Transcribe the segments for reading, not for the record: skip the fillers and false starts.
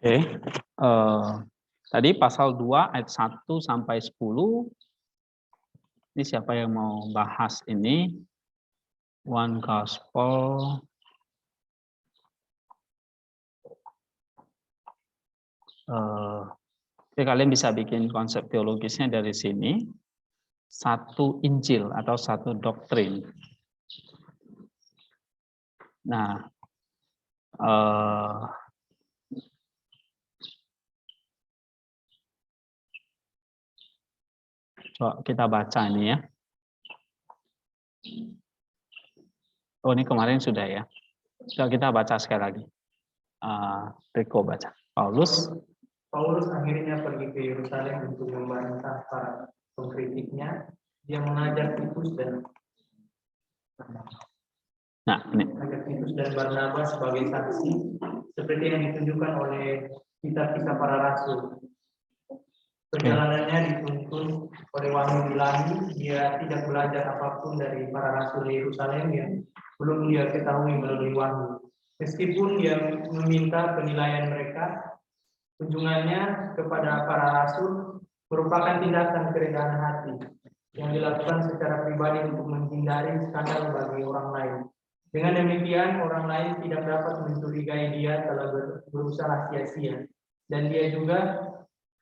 Oke. Tadi pasal 2 ayat 1 sampai 10. Ini siapa yang mau bahas ini? One Gospel. Kalian bisa bikin konsep teologisnya dari sini. Satu Injil atau satu doktrin. Nah, coba kita baca ini ya. Oh, ini kemarin sudah ya. Coba kita baca sekali lagi. Riko baca. Paulus akhirnya pergi ke Yerusalem untuk membantah para pengkritiknya. Dia mengajak Titus dan Barnabas sebagai saksi, seperti yang ditunjukkan oleh kitab-kitab para rasul. Perjalanannya dituntun oleh wahyu ilahi. Dia tidak belajar apapun dari para rasul di Yerusalem yang belum dia ketahui melalui wahyu. Meskipun dia meminta penilaian mereka, kunjungannya kepada para rasul merupakan tindakan kerendahan hati yang dilakukan secara pribadi untuk menghindari skandal bagi orang lain. Dengan demikian, orang lain tidak dapat mencurigai dia telah berusaha sia-sia, dan dia juga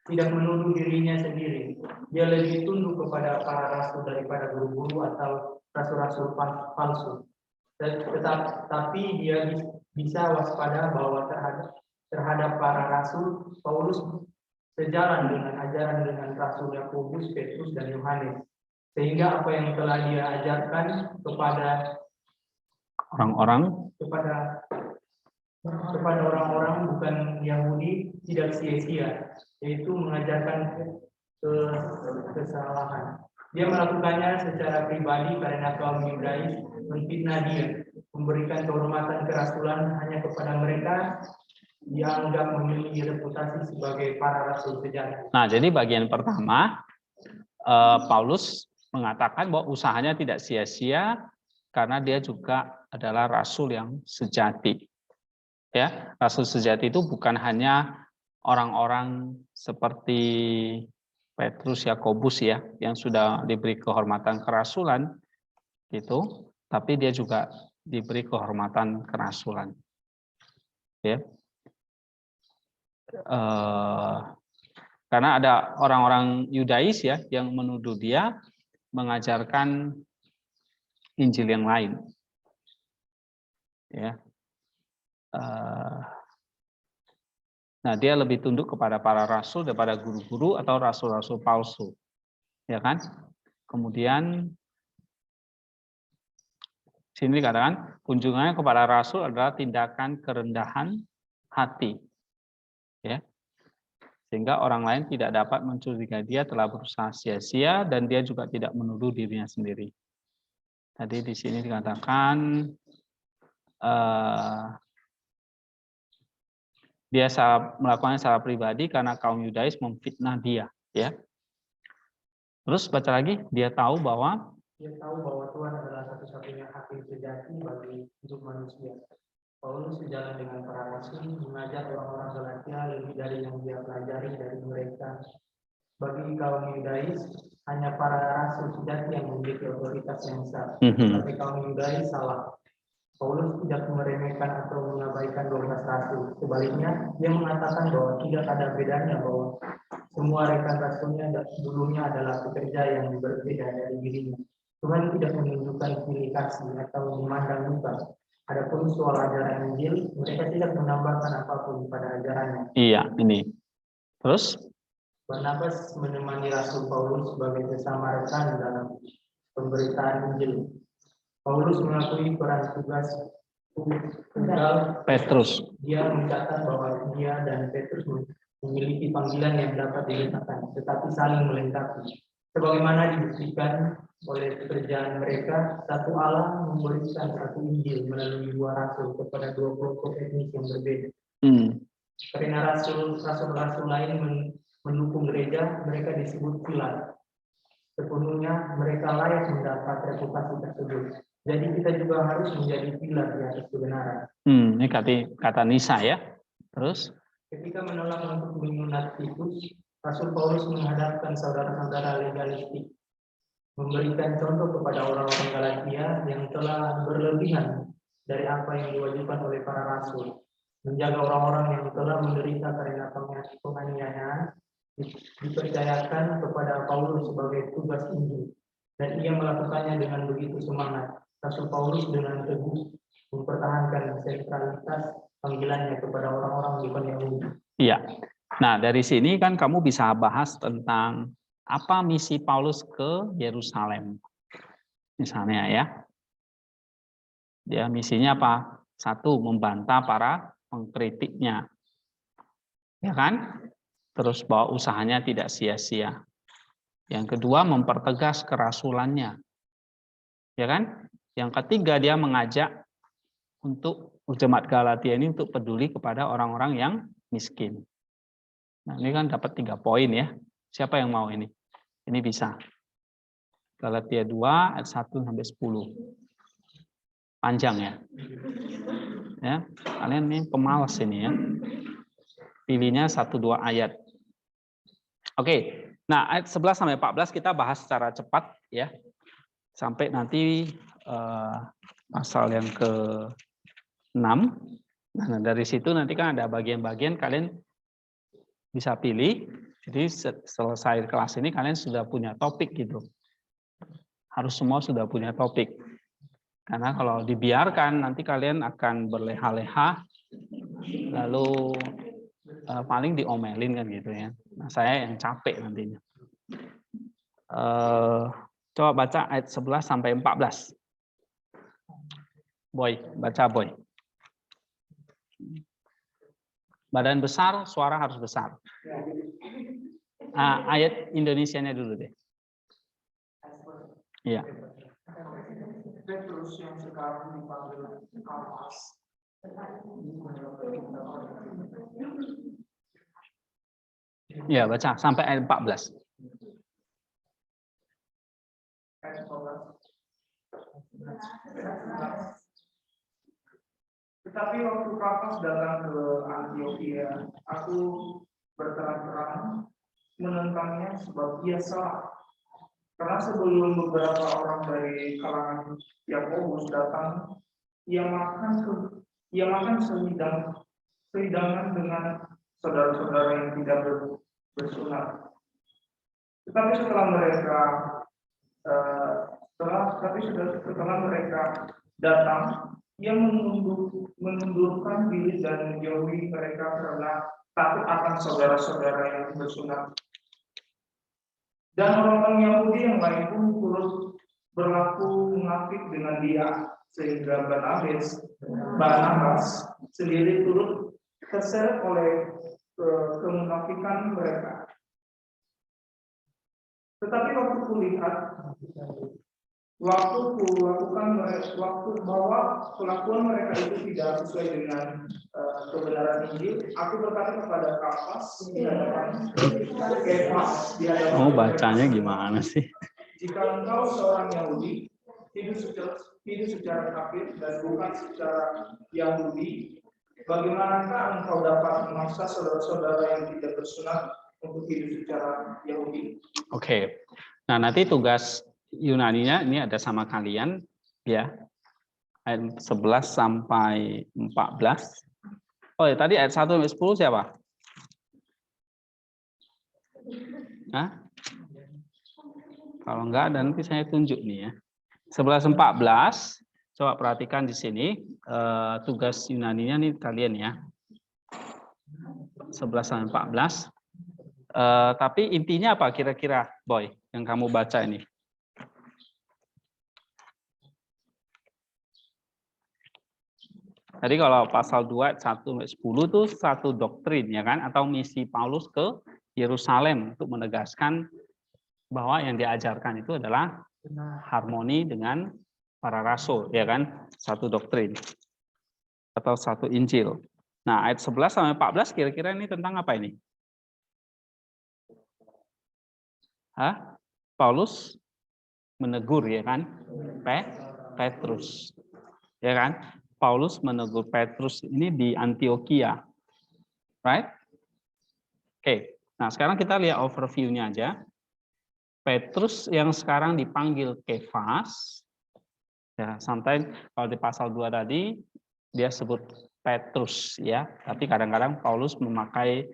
tidak menuduh dirinya sendiri. Dia lebih tunduk kepada para rasul daripada guru-guru atau rasul-rasul palsu. Tetapi dia bisa waspada bahwa terhadap para rasul, Paulus sejalan dengan ajaran dengan Rasul Yakobus, Petrus, dan Yohanes. Sehingga apa yang telah dia ajarkan kepada orang-orang bukan Yahudi tidak sia-sia, yaitu mengajarkan kesalahan. Dia melakukannya secara pribadi karena kaum Yudais menfitnah dia, memberikan kehormatan kerasulan hanya kepada mereka yang anggap memiliki reputasi sebagai para rasul sejati. Nah, jadi bagian pertama, Paulus mengatakan bahwa usahanya tidak sia-sia karena dia juga adalah rasul yang sejati. Ya, rasul sejati itu bukan hanya orang-orang seperti Petrus, Yakobus ya, yang sudah diberi kehormatan kerasulan gitu, tapi dia juga diberi kehormatan kerasulan. Ya. Karena ada orang-orang Yudais ya yang menuduh dia mengajarkan Injil yang lain. Ya. Nah, dia lebih tunduk kepada para rasul daripada guru-guru atau rasul-rasul palsu. Ya kan? Kemudian sini dikatakan kunjungannya kepada rasul adalah tindakan kerendahan hati. Ya. Sehingga orang lain tidak dapat mencurigai dia telah berusaha sia-sia dan dia juga tidak menuduh dirinya sendiri. Tadi di sini dikatakan dia melakukannya secara pribadi karena kaum Yudais memfitnah dia, ya. Terus baca lagi, dia tahu bahwa Tuhan adalah satu-satunya hakim sejati bagi hidup manusia. Paulus sejalan dengan para rasul mengajak orang-orang Galatia lebih dari yang dia pelajari dari mereka. Bagi kaum Yudais, hanya para rasul sejati yang memiliki otoritas yang besar. Tapi kaum Yudais salah. Paulus tidak meremehkan atau mengabaikan 12 rasul. Sebaliknya, dia mengatakan bahwa tidak ada bedanya bahwa semua rekan rasulnya dulunya adalah pekerja yang berbeda dari dirinya. Tuhan tidak menunjukkan pilih kasih atau memandang muka. Adapun soal ajaran Injil, mereka tidak menambahkan apapun pada ajarannya. Iya, ini. Terus? Barnabas menemani Rasul Paulus sebagai sesama rekan dalam pemberitaan Injil. Paulus mengakui peran tugas tunggal Petrus. Dia mencatat bahwa dia dan Petrus memiliki panggilan yang dapat diletakkan, tetapi saling melengkapi. Sebagaimana dibuktikan oleh pekerjaan mereka, satu Allah memberikan satu Injil melalui dua rasul kepada dua kelompok etnis yang berbeda. Karena rasul-rasul lain mendukung gereja, mereka disebut pilar. Sepenuhnya mereka layak mendapat reputasi tersebut. Jadi kita juga harus menjadi pilar di atas kebenaran. Ini kata Nisa ya. Terus? Ketika menolak untuk menyunat Titus, Rasul Paulus menghadapkan saudara-saudara legalistik, memberikan contoh kepada orang-orang Galatia yang telah berlebihan dari apa yang diwajibkan oleh para rasul, menjaga orang-orang yang telah menderita karena penganiayaan, dipercayakan kepada Paulus sebagai tugas Injil, dan ia melakukannya dengan begitu semangat. Rasul Paulus dengan teguh mempertahankan sentralitas panggilannya kepada orang-orang bukan Yahudi. Iya. Nah, dari sini kan kamu bisa bahas tentang apa misi Paulus ke Yerusalem. Misalnya ya. Dia misinya apa? Satu, membantah para pengkritiknya. Ya kan? Terus bahwa usahanya tidak sia-sia. Yang kedua, mempertegas kerasulannya. Ya kan? Yang ketiga, dia mengajak untuk jemaat Galatia ini untuk peduli kepada orang-orang yang miskin. Nah, ini kan dapat 3 poin ya. Siapa yang mau ini? Ini bisa. Galatia 2 ayat 1 sampai 10. Panjang ya. Ya, kalian ini pemalas ini ya. Pilihnya 1-2 ayat. Oke. Nah, ayat 11 sampai 14 kita bahas secara cepat ya. Sampai nanti pasal yang ke-6. Nah, dari situ nanti kan ada bagian-bagian kalian bisa pilih. Jadi selesai kelas ini kalian sudah punya topik gitu. Harus semua sudah punya topik. Karena kalau dibiarkan nanti kalian akan berleha-leha lalu paling diomelin kan gitu ya. Nah, saya yang capek nantinya. Coba baca ayat 11 sampai 14. Boy, baca Boy. Badan besar, suara harus besar. Ayat Indonesianya dulu deh. Iya. Petrus yang sekarang dipanggil Kapas. Ya, baca sampai ayat 14. Ayat 14. Tetapi waktu Kapas datang ke Antioquia, aku berterang-terang menentangnya sebab ia salah. Karena sebelum beberapa orang dari kalangan Yakobus datang, ia makan sehidangan dengan saudara-saudara yang tidak bersunat. Tetapi setelah mereka datang, ia mengundurkan diri dan menjauhi mereka karena takut akan saudara-saudara yang bersunat. Dan orang-orang Yahudi yang lain pun turut berlaku munafik dengan dia, sehingga Barnabas sendiri turut terseret oleh kemunafikan mereka. Tetapi waktu kulihat, bahwa kelakuan mereka itu tidak sesuai dengan kebenaran Injil, aku berkata kepada Kapas bacanya gimana sih? Jika engkau seorang Yahudi, hidup secara kafir dan bukan secara Yahudi, bagaimanakah engkau dapat memaksa saudara-saudara yang tidak bersunat untuk hidup secara Yahudi? Oke. Nah, nanti tugas Yunaninya ini ada sama kalian ya. Ayat 11 sampai 14. Oh ya, tadi ayat 1 sampai 10 siapa? Hah? Kalau enggak, dan nanti saya tunjuk nih ya. 11-14, coba perhatikan di sini tugas Yunaninya nih kalian ya. 11-14. Tapi intinya apa kira-kira, Boy, yang kamu baca ini? Tadi kalau pasal 2 1-10 itu satu doktrin ya kan, atau misi Paulus ke Yerusalem untuk menegaskan bahwa yang diajarkan itu adalah harmoni dengan para rasul ya kan, satu doktrin atau satu Injil. Nah, ayat 11 sampai 14 kira-kira ini tentang apa ini? Paulus menegur ya kan, Petrus. Ya kan? Paulus menegur Petrus ini di Antioquia. Right? Oke, nah sekarang kita lihat overview-nya aja. Petrus yang sekarang dipanggil Kefas, ya santai kalau di pasal 2 tadi dia sebut Petrus ya, tapi kadang-kadang Paulus memakai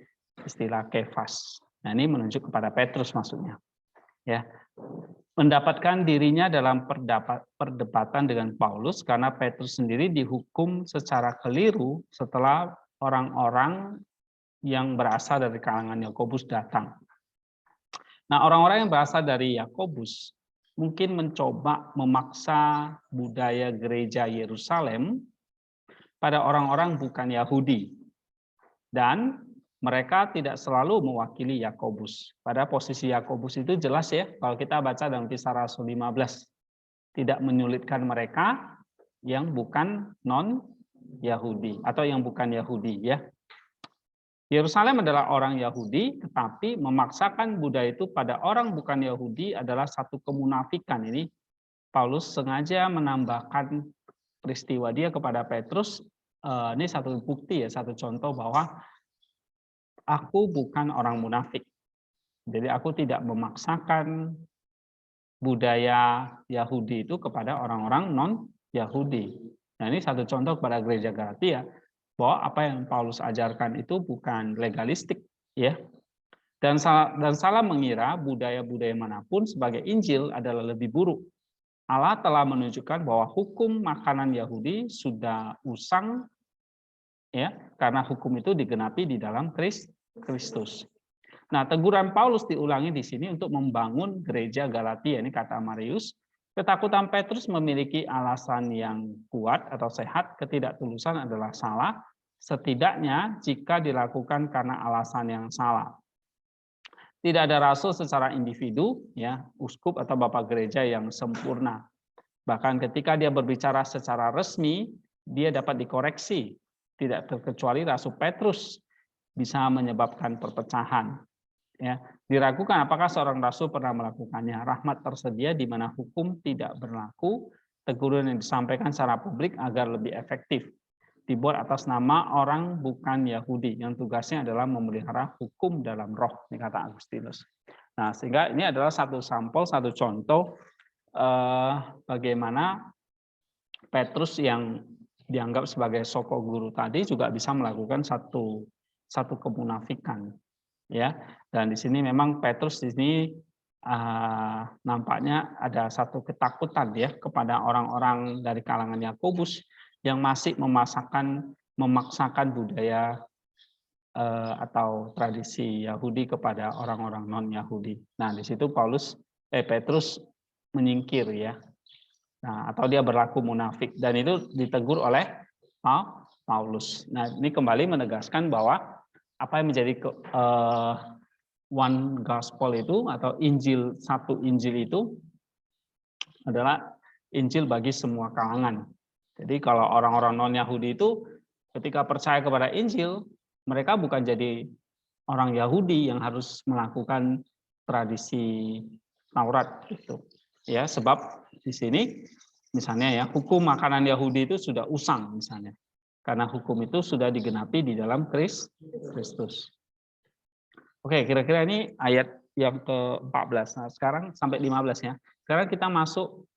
istilah Kefas. Nah, ini menunjuk kepada Petrus maksudnya. Ya. Mendapatkan dirinya dalam perdebatan dengan Paulus karena Petrus sendiri dihukum secara keliru setelah orang-orang yang berasal dari kalangan Yakobus datang. Nah, orang-orang yang berasal dari Yakobus mungkin mencoba memaksa budaya gereja Yerusalem pada orang-orang bukan Yahudi. Dan mereka tidak selalu mewakili Yakobus. Pada posisi Yakobus itu jelas ya, kalau kita baca dalam Kisah Rasul 15, tidak menyulitkan mereka yang bukan non-Yahudi atau yang bukan Yahudi ya. Yerusalem adalah orang Yahudi, tetapi memaksakan budaya itu pada orang bukan Yahudi adalah satu kemunafikan. Ini Paulus sengaja menambahkan peristiwa dia kepada Petrus. Ini satu bukti ya, satu contoh bahwa aku bukan orang munafik. Jadi aku tidak memaksakan budaya Yahudi itu kepada orang-orang non-Yahudi. Nah, ini satu contoh kepada gereja Galatia bahwa apa yang Paulus ajarkan itu bukan legalistik ya. Dan salah mengira budaya-budaya manapun sebagai Injil adalah lebih buruk. Allah telah menunjukkan bahwa hukum makanan Yahudi sudah usang ya, karena hukum itu digenapi di dalam Kristus. Nah, teguran Paulus diulangi di sini untuk membangun gereja Galatia. Ini kata Marius, ketakutan Petrus memiliki alasan yang kuat atau sehat, ketidaktulusan adalah salah, setidaknya jika dilakukan karena alasan yang salah. Tidak ada rasul secara individu, ya, uskup atau bapak gereja yang sempurna. Bahkan ketika dia berbicara secara resmi, dia dapat dikoreksi. Tidak terkecuali Rasul Petrus bisa menyebabkan perpecahan. Ya, diragukan apakah seorang rasul pernah melakukannya. Rahmat tersedia di mana hukum tidak berlaku. Teguran yang disampaikan secara publik agar lebih efektif. Dibuat atas nama orang bukan Yahudi yang tugasnya adalah memelihara hukum dalam roh, ini kata Agustinus. Nah, sehingga ini adalah satu sampel, satu contoh bagaimana Petrus yang dianggap sebagai soko guru tadi juga bisa melakukan satu kemunafikan, ya. Dan di sini memang Petrus di sini nampaknya ada satu ketakutan ya kepada orang-orang dari kalangan Yakobus yang masih memaksakan budaya atau tradisi Yahudi kepada orang-orang non-Yahudi. Nah, di situ Petrus menyingkir ya. Nah, atau dia berlaku munafik dan itu ditegur oleh Paulus. Nah, ini kembali menegaskan bahwa apa yang menjadi one gospel itu atau Injil, satu Injil itu adalah Injil bagi semua kalangan. Jadi kalau orang-orang non-Yahudi itu ketika percaya kepada Injil, mereka bukan jadi orang Yahudi yang harus melakukan tradisi Taurat gitu. Ya, sebab di sini misalnya ya, hukum makanan Yahudi itu sudah usang misalnya. Karena hukum itu sudah digenapi di dalam Kristus. Oke, kira-kira ini ayat yang ke-14. Nah, sekarang sampai 15 ya. Sekarang kita masuk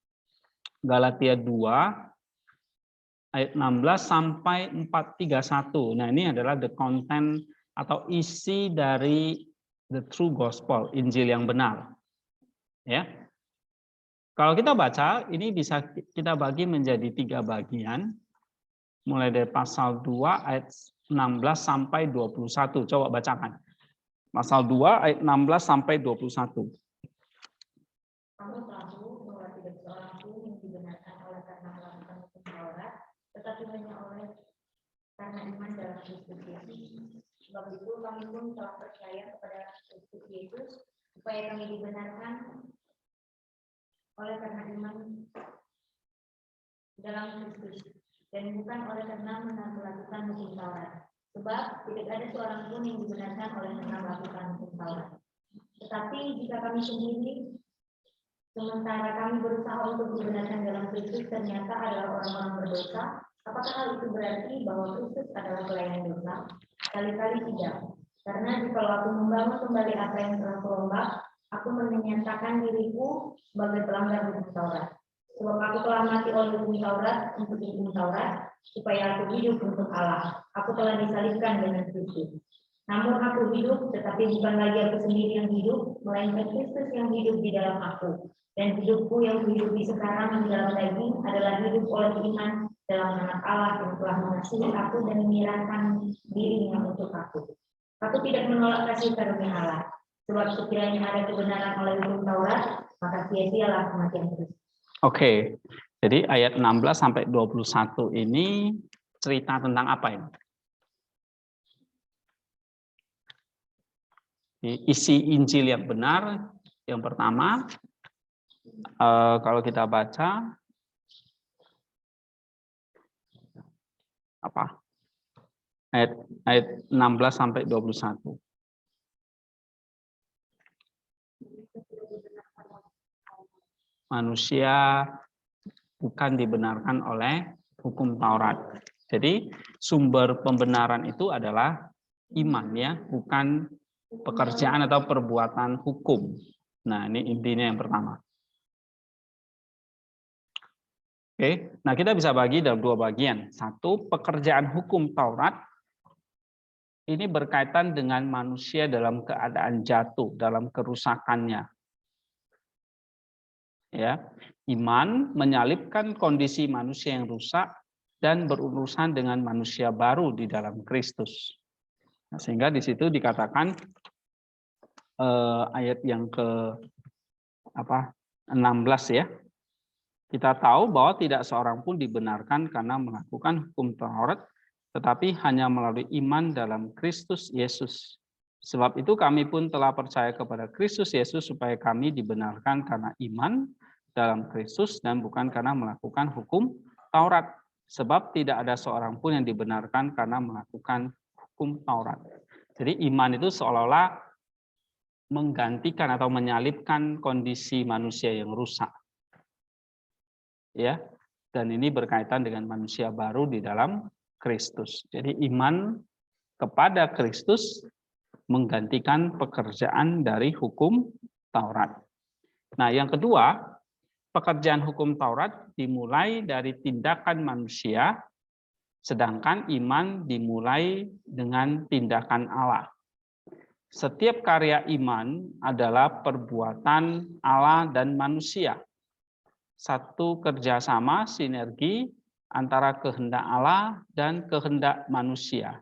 Galatia 2 ayat 16 sampai 431. Nah, ini adalah the content atau isi dari the true gospel, Injil yang benar. Ya. Kalau kita baca, ini bisa kita bagi menjadi 3 bagian. Mulai dari pasal 2 ayat 16 sampai 21. Coba bacakan. Pasal 2 ayat 16 sampai 21. Kamu tahu bahwa tidak seorang pun yang dibenarkan oleh karena melakukan hukum Taurat, tetapi hanya oleh karena iman dalam Kristus Yesus. Sebab itu kami pun telah percaya kepada Kristus Yesus supaya kami dibenarkan oleh karena iman dalam Kristus dan bukan oleh karena melakukan hukum Taurat. Sebab tidak ada seorang pun yang dibenarkan oleh karena melakukan hukum Taurat. Tetapi jika kami sendiri, sementara kami berusaha untuk dibenarkan dalam Kristus, ternyata adalah orang-orang berdosa, apakah hal itu berarti bahwa Kristus adalah pelayan dosa? Kali-kali tidak. Karena jikalau aku membangun kembali apa yang telah kurombak, aku menyatakan diriku sebagai pelanggar hukum Taurat. Sebab aku telah mati oleh hukum Taurat untuk hukum Taurat, supaya aku hidup untuk Allah. Aku telah disalibkan dengan Kristus. Namun aku hidup, tetapi bukan lagi aku sendiri yang hidup, melainkan Kristus yang hidup di dalam aku. Dan hidupku yang hidupi sekarang di dalam daging adalah hidup oleh iman dalam Anak Allah yang telah mengasihi aku dan menyerahkan dirinya untuk aku. Aku tidak menolak kasih karunia Allah, sebab sekiranya ada kebenaran oleh hukum Taurat, maka sia-sialah kematian Kristus. Oke, jadi ayat 16 sampai 21 ini cerita tentang apa ini? Isi Injil yang benar, yang pertama, kalau kita baca, apa? Ayat 16 sampai 21. Manusia bukan dibenarkan oleh hukum Taurat. Jadi sumber pembenaran itu adalah iman ya, bukan pekerjaan atau perbuatan hukum. Nah, ini intinya yang pertama. Oke, nah kita bisa bagi dalam dua bagian. Satu, pekerjaan hukum Taurat ini berkaitan dengan manusia dalam keadaan jatuh, dalam kerusakannya. Ya, iman menyalibkan kondisi manusia yang rusak dan berurusan dengan manusia baru di dalam Kristus. Nah, sehingga di situ dikatakan ayat yang ke 16 ya. Kita tahu bahwa tidak seorang pun dibenarkan karena melakukan hukum Taurat, tetapi hanya melalui iman dalam Kristus Yesus. Sebab itu kami pun telah percaya kepada Kristus Yesus supaya kami dibenarkan karena iman dalam Kristus dan bukan karena melakukan hukum Taurat. Sebab tidak ada seorang pun yang dibenarkan karena melakukan hukum Taurat. Jadi iman itu seolah-olah menggantikan atau menyalibkan kondisi manusia yang rusak. Ya, dan ini berkaitan dengan manusia baru di dalam Kristus. Jadi iman kepada Kristus menggantikan pekerjaan dari hukum Taurat. Nah, yang kedua, pekerjaan hukum Taurat dimulai dari tindakan manusia, sedangkan iman dimulai dengan tindakan Allah. Setiap karya iman adalah perbuatan Allah dan manusia. Satu kerjasama sinergi antara kehendak Allah dan kehendak manusia.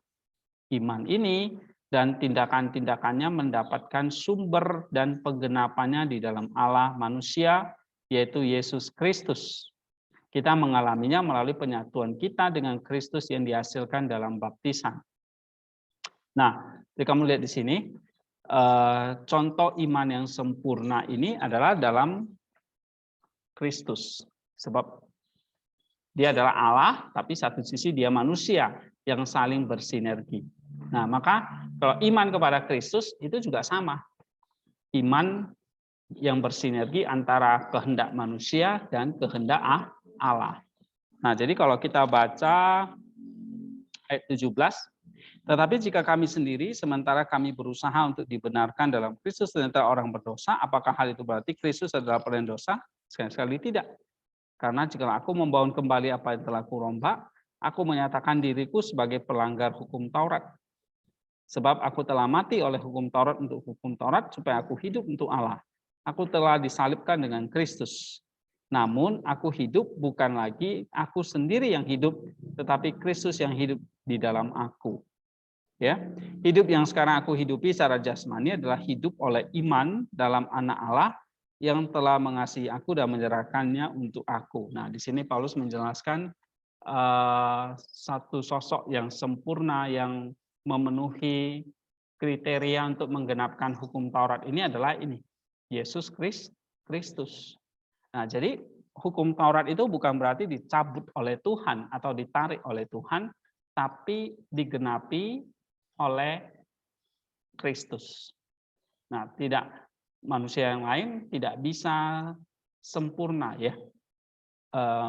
Iman ini dan tindakan-tindakannya mendapatkan sumber dan penggenapannya di dalam Allah manusia, yaitu Yesus Kristus. Kita mengalaminya melalui penyatuan kita dengan Kristus yang dihasilkan dalam baptisan. Nah, jadi kamu lihat di sini, contoh iman yang sempurna ini adalah dalam Kristus. Sebab dia adalah Allah, tapi satu sisi dia manusia yang saling bersinergi. Nah, maka kalau iman kepada Kristus itu juga sama. Iman yang bersinergi antara kehendak manusia dan kehendak Allah. Nah, jadi kalau kita baca ayat 17, tetapi jika kami sendiri, sementara kami berusaha untuk dibenarkan dalam Kristus ternyata orang berdosa, apakah hal itu berarti Kristus adalah pelayan dosa? Sekali-sekali tidak. Karena jika aku membangun kembali apa yang telah kurombak, aku menyatakan diriku sebagai pelanggar hukum Taurat. Sebab aku telah mati oleh hukum Taurat untuk hukum Taurat, supaya aku hidup untuk Allah. Aku telah disalibkan dengan Kristus. Namun aku hidup bukan lagi aku sendiri yang hidup, tetapi Kristus yang hidup di dalam aku. Ya, hidup yang sekarang aku hidupi secara jasmani adalah hidup oleh iman dalam Anak Allah yang telah mengasihi aku dan menyerahkannya untuk aku. Nah, di sini Paulus menjelaskan satu sosok yang sempurna yang memenuhi kriteria untuk menggenapkan hukum Taurat ini adalah ini, Yesus Kristus. Nah, jadi hukum Taurat itu bukan berarti dicabut oleh Tuhan atau ditarik oleh Tuhan, tapi digenapi oleh Kristus. Nah, tidak manusia yang lain tidak bisa sempurna ya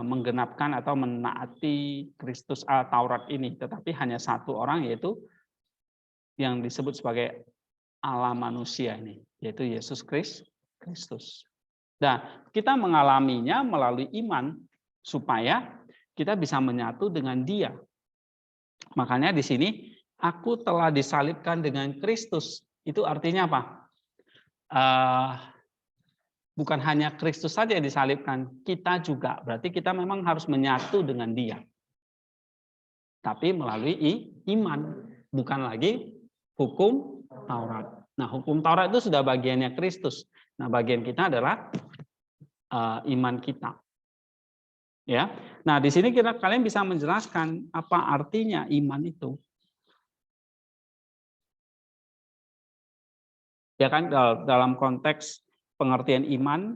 menggenapkan atau menaati Kristus Taurat ini, tetapi hanya satu orang yaitu yang disebut sebagai Allah manusia ini, yaitu Yesus Kristus. Nah, kita mengalaminya melalui iman supaya kita bisa menyatu dengan Dia. Makanya di sini aku telah disalibkan dengan Kristus. Itu artinya apa? Bukan hanya Kristus saja yang disalibkan, kita juga. Berarti kita memang harus menyatu dengan Dia. Tapi melalui iman, bukan lagi hukum Taurat. Nah, hukum Taurat itu sudah bagiannya Kristus. Nah, bagian kita adalah iman kita. Ya. Nah, di sini kalian bisa menjelaskan apa artinya iman itu. Ya kan, dalam konteks pengertian iman,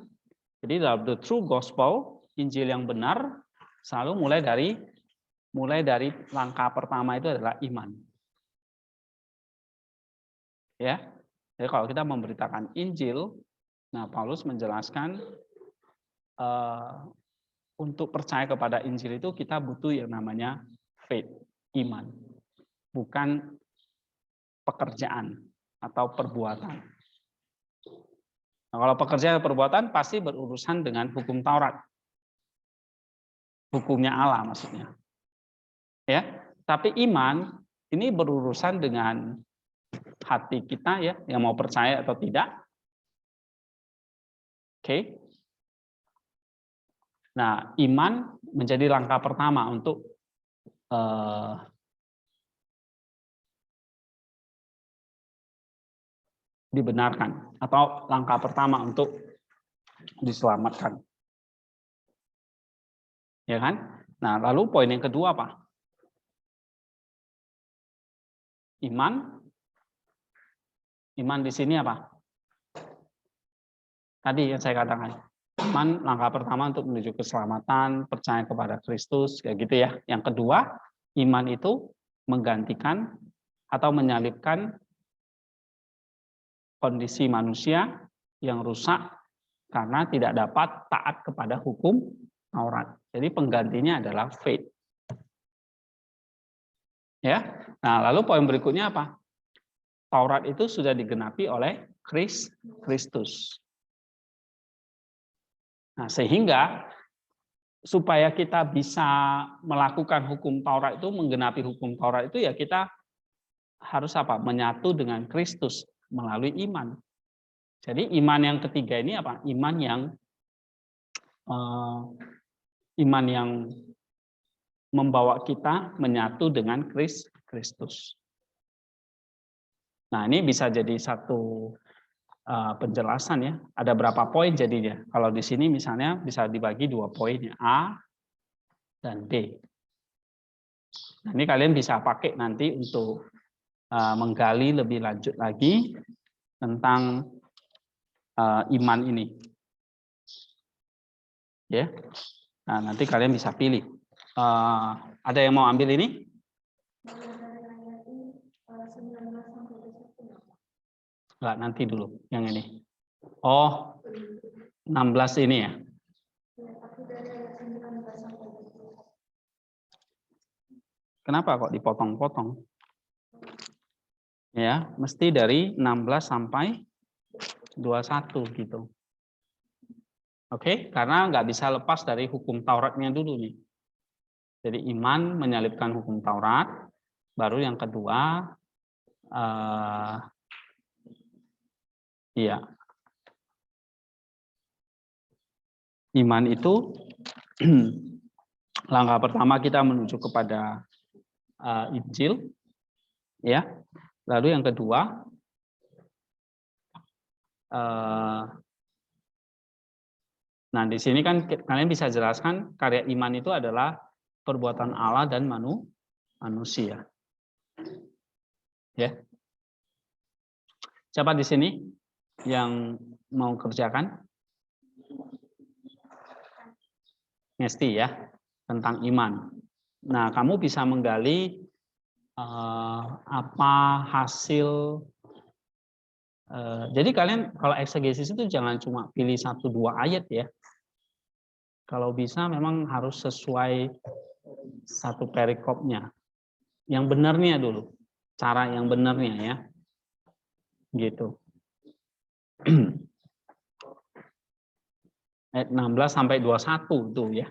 jadi dalam the true gospel, Injil yang benar, selalu mulai dari langkah pertama itu adalah iman. Ya, jadi kalau kita memberitakan Injil, nah Paulus menjelaskan untuk percaya kepada Injil itu kita butuh yang namanya faith, iman, bukan pekerjaan atau perbuatan. Nah, kalau pekerjaan dan perbuatan pasti berurusan dengan hukum Taurat, hukumnya Allah maksudnya. Ya, tapi iman ini berurusan dengan hati kita ya, yang mau percaya atau tidak. Oke. Nah, iman menjadi langkah pertama untuk dibenarkan, atau langkah pertama untuk diselamatkan. Ya kan? Nah, lalu poin yang kedua apa? Iman di sini apa? Tadi yang saya katakan. Iman langkah pertama untuk menuju keselamatan, percaya kepada Kristus, kayak gitu ya. Yang kedua, iman itu menggantikan atau menyalibkan kondisi manusia yang rusak karena tidak dapat taat kepada hukum Taurat. Jadi penggantinya adalah faith. Ya. Nah, lalu poin berikutnya apa? Taurat itu sudah digenapi oleh Kristus. Nah, sehingga supaya kita bisa melakukan hukum Taurat itu, menggenapi hukum Taurat itu ya kita harus apa? Menyatu dengan Kristus melalui iman. Jadi iman yang ketiga ini apa? Iman yang membawa kita menyatu dengan Kristus. Nah, ini bisa jadi satu penjelasan ya. Ada berapa poin jadinya? Kalau di sini misalnya bisa dibagi 2 poin ya, A dan B. Nah, ini kalian bisa pakai nanti untuk menggali lebih lanjut lagi tentang iman ini. Ya. Nah, nanti kalian bisa pilih. Ada yang mau ambil ini? Enggak, nanti dulu yang ini. Oh, 16 ini ya. Kenapa kok dipotong-potong? Ya, mesti dari 16 sampai 21 gitu. Oke, karena nggak bisa lepas dari hukum Tauratnya dulu nih. Jadi iman menyalibkan hukum Taurat, baru yang kedua, iya, iman itu langkah pertama kita menuju kepada Injil, ya. Lalu yang kedua, nah di sini kan kalian bisa jelaskan karya iman itu adalah perbuatan Allah dan manusia. Ya. Siapa di sini yang mau kerjakan? Ngesti ya, tentang iman. Nah, kamu bisa menggali apa hasil. Jadi kalian kalau eksegesis itu jangan cuma pilih 1-2 ayat ya. Kalau bisa memang harus sesuai satu perikopnya. Yang benarnya dulu. cara yang benarnya ya. Gitu. Ayat 16 sampai 21 tuh ya.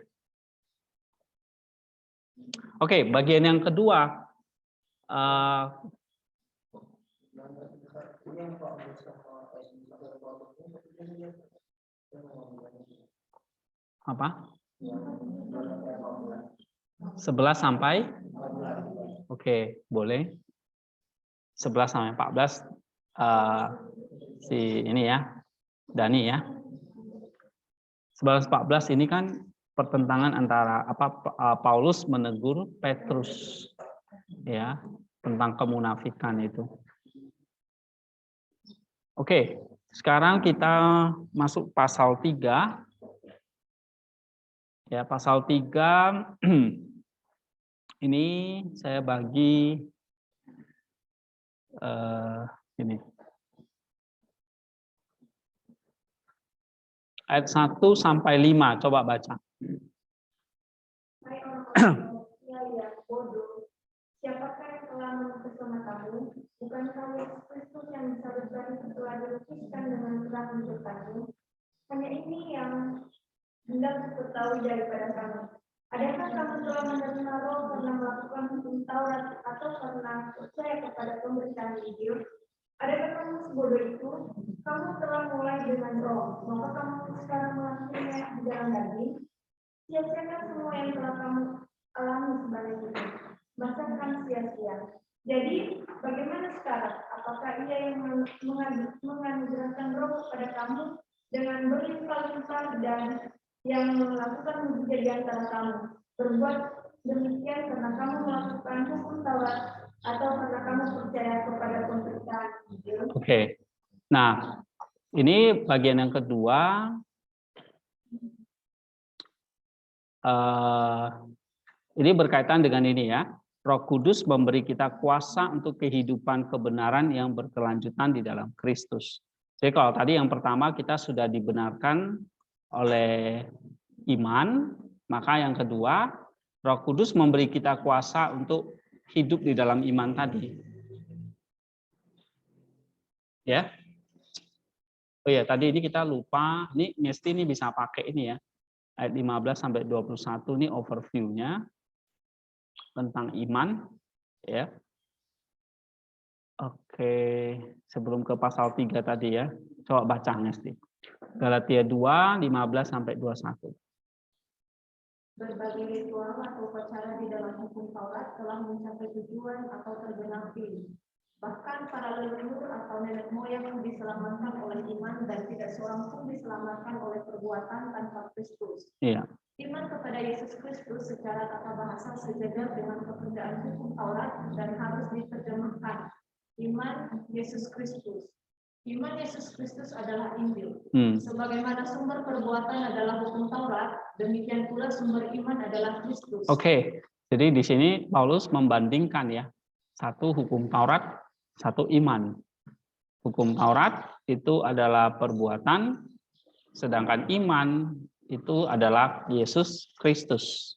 Oke, bagian yang kedua. Apa? 11 sampai? Oke, boleh. 11 sampai 14 si ini ya, Dani ya. 11-14 ini kan pertentangan antara Paulus menegur Petrus ya tentang kemunafikan itu. Oke, sekarang kita masuk pasal 3. Ya, pasal 3 ini saya bagi ini. Ayat 1 sampai 5, coba baca. Siapakah yang telah mempesona kamu? Bukankah Yesus Kristus yang bisa berbagi telah dilukiskan dengan telah menunjukkanmu? Hanya ini yang hendak diketahui daripada kamu. Adakah kamu telah menerima Roh karena melakukan hukum Taurat atau karena percaya kepada pemberitaan Injil? Adakah kamu sebodoh itu? Kamu telah mulai dengan Roh, maka kamu sekarang melakukannya di dalam daging. Sia-siakan semua yang telah kamu alami sebanyak itu. Masa kan sia-sia. Jadi, bagaimana sekarang? Apakah ia yang menganugerahkan Roh kepada kamu dengan berlimpah-limpah dan yang melakukan mujizat di antara kamu? Berbuat demikian karena kamu melakukan hukum Taurat atau karena kamu percaya kepada pemberitaan Injil? Oke. Nah, ini bagian yang kedua. Ini berkaitan dengan ini ya. Roh Kudus memberi kita kuasa untuk kehidupan kebenaran yang berkelanjutan di dalam Kristus. Jadi kalau tadi yang pertama kita sudah dibenarkan oleh iman, maka yang kedua Roh Kudus memberi kita kuasa untuk hidup di dalam iman tadi. Ya. Oh ya, tadi ini kita lupa, ini mesti ini bisa pakai ini ya. Ayat 15 sampai 21 ini overview-nya tentang iman ya. Oke, sebelum ke pasal 3 tadi ya. Coba baca mesti. Galatia 2 15 sampai 21. Berbagai ritual atau upacara di dalam hukum Taurat telah mencapai tujuan atau tergenapi. Bahkan para leluhur atau nenek moyang diselamatkan oleh iman dan tidak seorang pun diselamatkan oleh perbuatan tanpa Kristus. Iya. Iman kepada Yesus Kristus secara tata bahasa sejajar dengan pekerjaan hukum Taurat dan harus diterjemahkan. Iman Yesus Kristus. Iman Yesus Kristus adalah Injil. Sebagaimana sumber perbuatan adalah hukum Taurat, demikian pula sumber iman adalah Kristus. Oke, jadi di sini Paulus membandingkan ya, satu hukum Taurat, satu iman. Hukum Taurat itu adalah perbuatan, sedangkan iman itu adalah Yesus Kristus.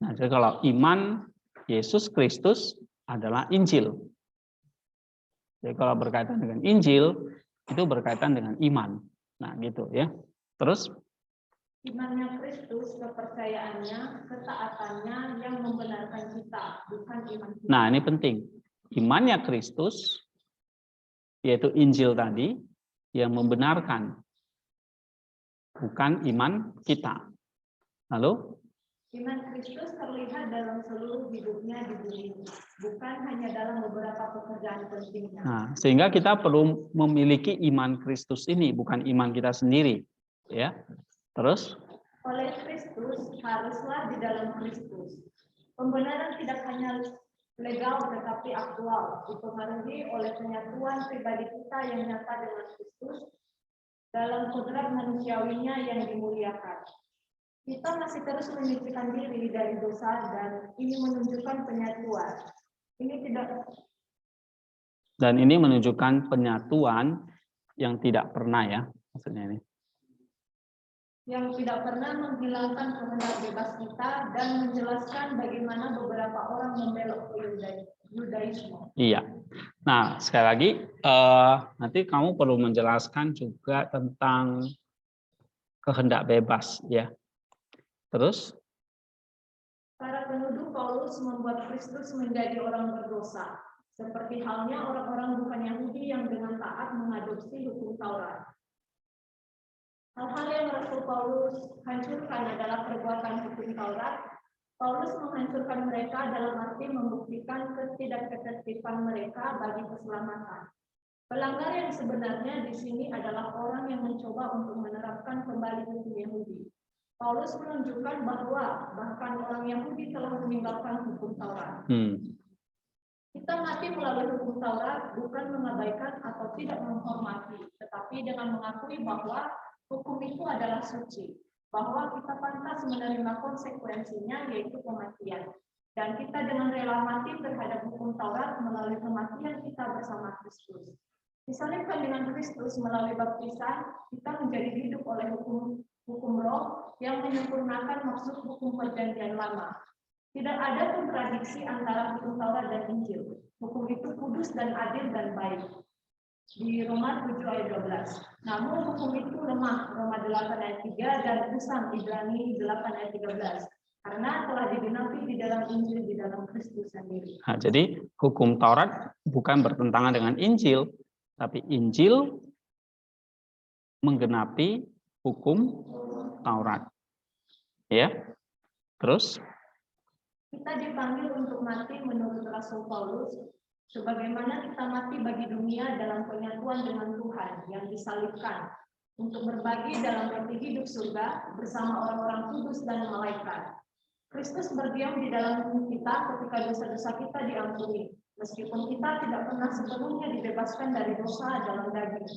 Nah, jadi kalau iman Yesus Kristus adalah Injil. Jadi kalau berkaitan dengan Injil, itu berkaitan dengan iman. Nah, gitu ya. Terus? Imannya Kristus, kepercayaannya, ketaatannya yang membenarkan kita, bukan iman kita. Nah, ini penting. Imannya Kristus, yaitu Injil tadi, yang membenarkan, bukan iman kita. Lalu? Iman Kristus terlihat dalam seluruh hidupnya di dunia, bukan hanya dalam beberapa pekerjaan pentingnya. Nah, sehingga kita perlu memiliki iman Kristus ini, bukan iman kita sendiri, ya. Terus? Oleh Kristus haruslah di dalam Kristus. Pembenaran tidak hanya legal tetapi aktual, dipengaruhi oleh penyatuan pribadi kita yang nyata dengan Kristus dalam kodrat manusiawinya yang dimuliakan. Kita masih terus menyucikan diri dari dosa dan ini menunjukkan penyatuan. Dan ini menunjukkan penyatuan yang tidak pernah ya, maksudnya ini. Yang tidak pernah menghilangkan kehendak bebas kita dan menjelaskan bagaimana beberapa orang membelok ke Yudai. Yudaisme. Iya. Nah, sekali lagi nanti kamu perlu menjelaskan juga tentang kehendak bebas, ya. Terus? Para penuduh Paulus membuat Kristus menjadi orang berdosa, seperti halnya orang-orang bukan Yahudi yang dengan taat mengadopsi hukum Taurat. Hal-hal yang Rasul Paulus hancurkan adalah perbuatan hukum Taurat. Paulus menghancurkan mereka dalam arti membuktikan ketidakketertiban mereka bagi keselamatan. Pelanggar yang sebenarnya di sini adalah orang yang mencoba untuk menerapkan kembali hukum Yahudi. Paulus menunjukkan bahwa bahkan orang Yahudi telah meninggalkan hukum Taurat. Kita mati melalui hukum Taurat bukan mengabaikan atau tidak menghormati, tetapi dengan mengakui bahwa hukum itu adalah suci, bahwa kita pantas menerima konsekuensinya yaitu kematian. Dan kita dengan rela mati terhadap hukum Taurat melalui kematian kita bersama Kristus. Disalibkan dengan Kristus melalui baptisan, kita menjadi hidup oleh hukum roh yang menyempurnakan maksud hukum perjanjian lama. Tidak ada kontradiksi antara hukum Taurat dan Injil. Hukum itu kudus dan adil dan baik. Di Roma 7 ayat 12. Namun hukum itu lemah, Roma 8 ayat 3, dan usang, Ibrani 8 ayat 13. Karena telah digenapi di dalam Injil, di dalam Kristus sendiri. Nah, jadi hukum Taurat bukan bertentangan dengan Injil, tapi Injil menggenapi hukum Taurat. Ya. Terus? Kita dipanggil untuk mati menurut Rasul Paulus, sebagaimana kita mati bagi dunia dalam penyatuan dengan Tuhan yang disalibkan, untuk berbagi dalam roti hidup surga bersama orang-orang kudus dan malaikat. Kristus berdiam di dalam kita ketika dosa-dosa kita diampuni, meskipun kita tidak pernah sepenuhnya dibebaskan dari dosa dalam daging.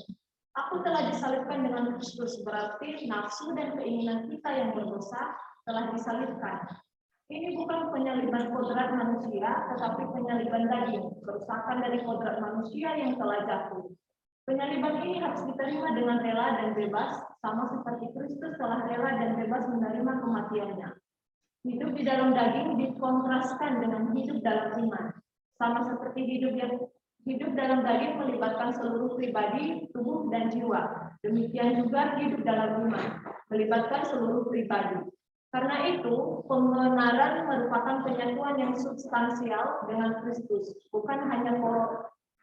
Aku telah disalibkan dengan Kristus, berarti nafsu dan keinginan kita yang berdosa telah disalibkan. Ini bukan penyaliban kodrat manusia, tetapi penyaliban daging, kerusakan dari kodrat manusia yang telah jatuh. Penyaliban ini harus diterima dengan rela dan bebas, sama seperti Kristus telah rela dan bebas menerima kematiannya. Hidup di dalam daging dikontraskan dengan hidup dalam iman, sama seperti hidup dalam daging melibatkan seluruh pribadi, tubuh, dan jiwa. Demikian juga hidup dalam iman, melibatkan seluruh pribadi. Karena itu, pembenaran merupakan penyatuan yang substansial dengan Kristus, bukan hanya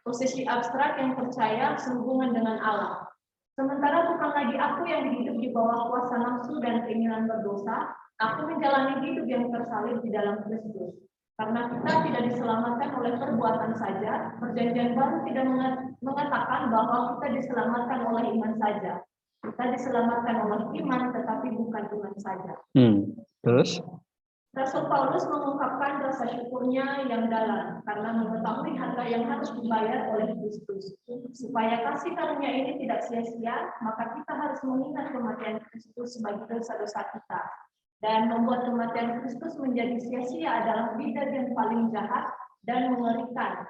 posisi abstrak yang percaya sehubungan dengan Allah. Sementara bukan lagi aku yang hidup di bawah kuasa nafsu dan keinginan berdosa, aku menjalani hidup yang tersalib di dalam Kristus. Karena kita tidak diselamatkan oleh perbuatan saja, perjanjian baru tidak mengatakan bahwa kita diselamatkan oleh iman saja. Kita diselamatkan oleh iman, tetapi bukan iman saja. Terus? Rasul Paulus mengungkapkan rasa syukurnya yang dalam, karena mengetahui harga yang harus dibayar oleh Kristus. Supaya kasih karunia ini tidak sia-sia, maka kita harus mengingat kematian Kristus sebagai dosa-dosa kita. Dan membuat kematian Kristus menjadi sia-sia adalah bidat yang paling jahat dan mengerikan.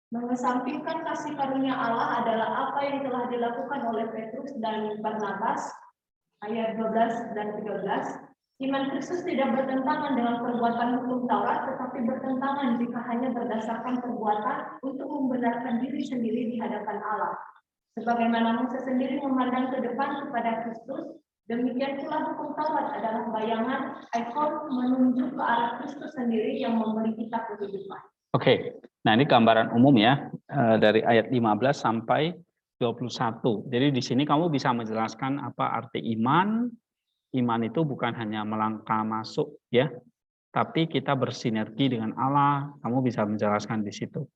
Mengesampingkan kasih karunia Allah adalah apa yang telah dilakukan oleh Petrus dan Barnabas, ayat 12 dan 13. Iman Kristus tidak bertentangan dengan perbuatan hukum Taurat, tetapi bertentangan jika hanya berdasarkan perbuatan untuk membenarkan diri sendiri di hadapan Allah. Sebagaimana Musa sendiri memandang ke depan kepada Kristus, demikian pula hukum Taurat adalah bayangan, ikon menunjuk ke arah Kristus sendiri yang memberi kita kehidupan. Oke, nah ini gambaran umum ya, dari ayat 15 sampai 21. Jadi di sini kamu bisa menjelaskan apa arti iman. Iman itu bukan hanya melangkah masuk ya, tapi kita bersinergi dengan Allah. Kamu bisa menjelaskan di situ.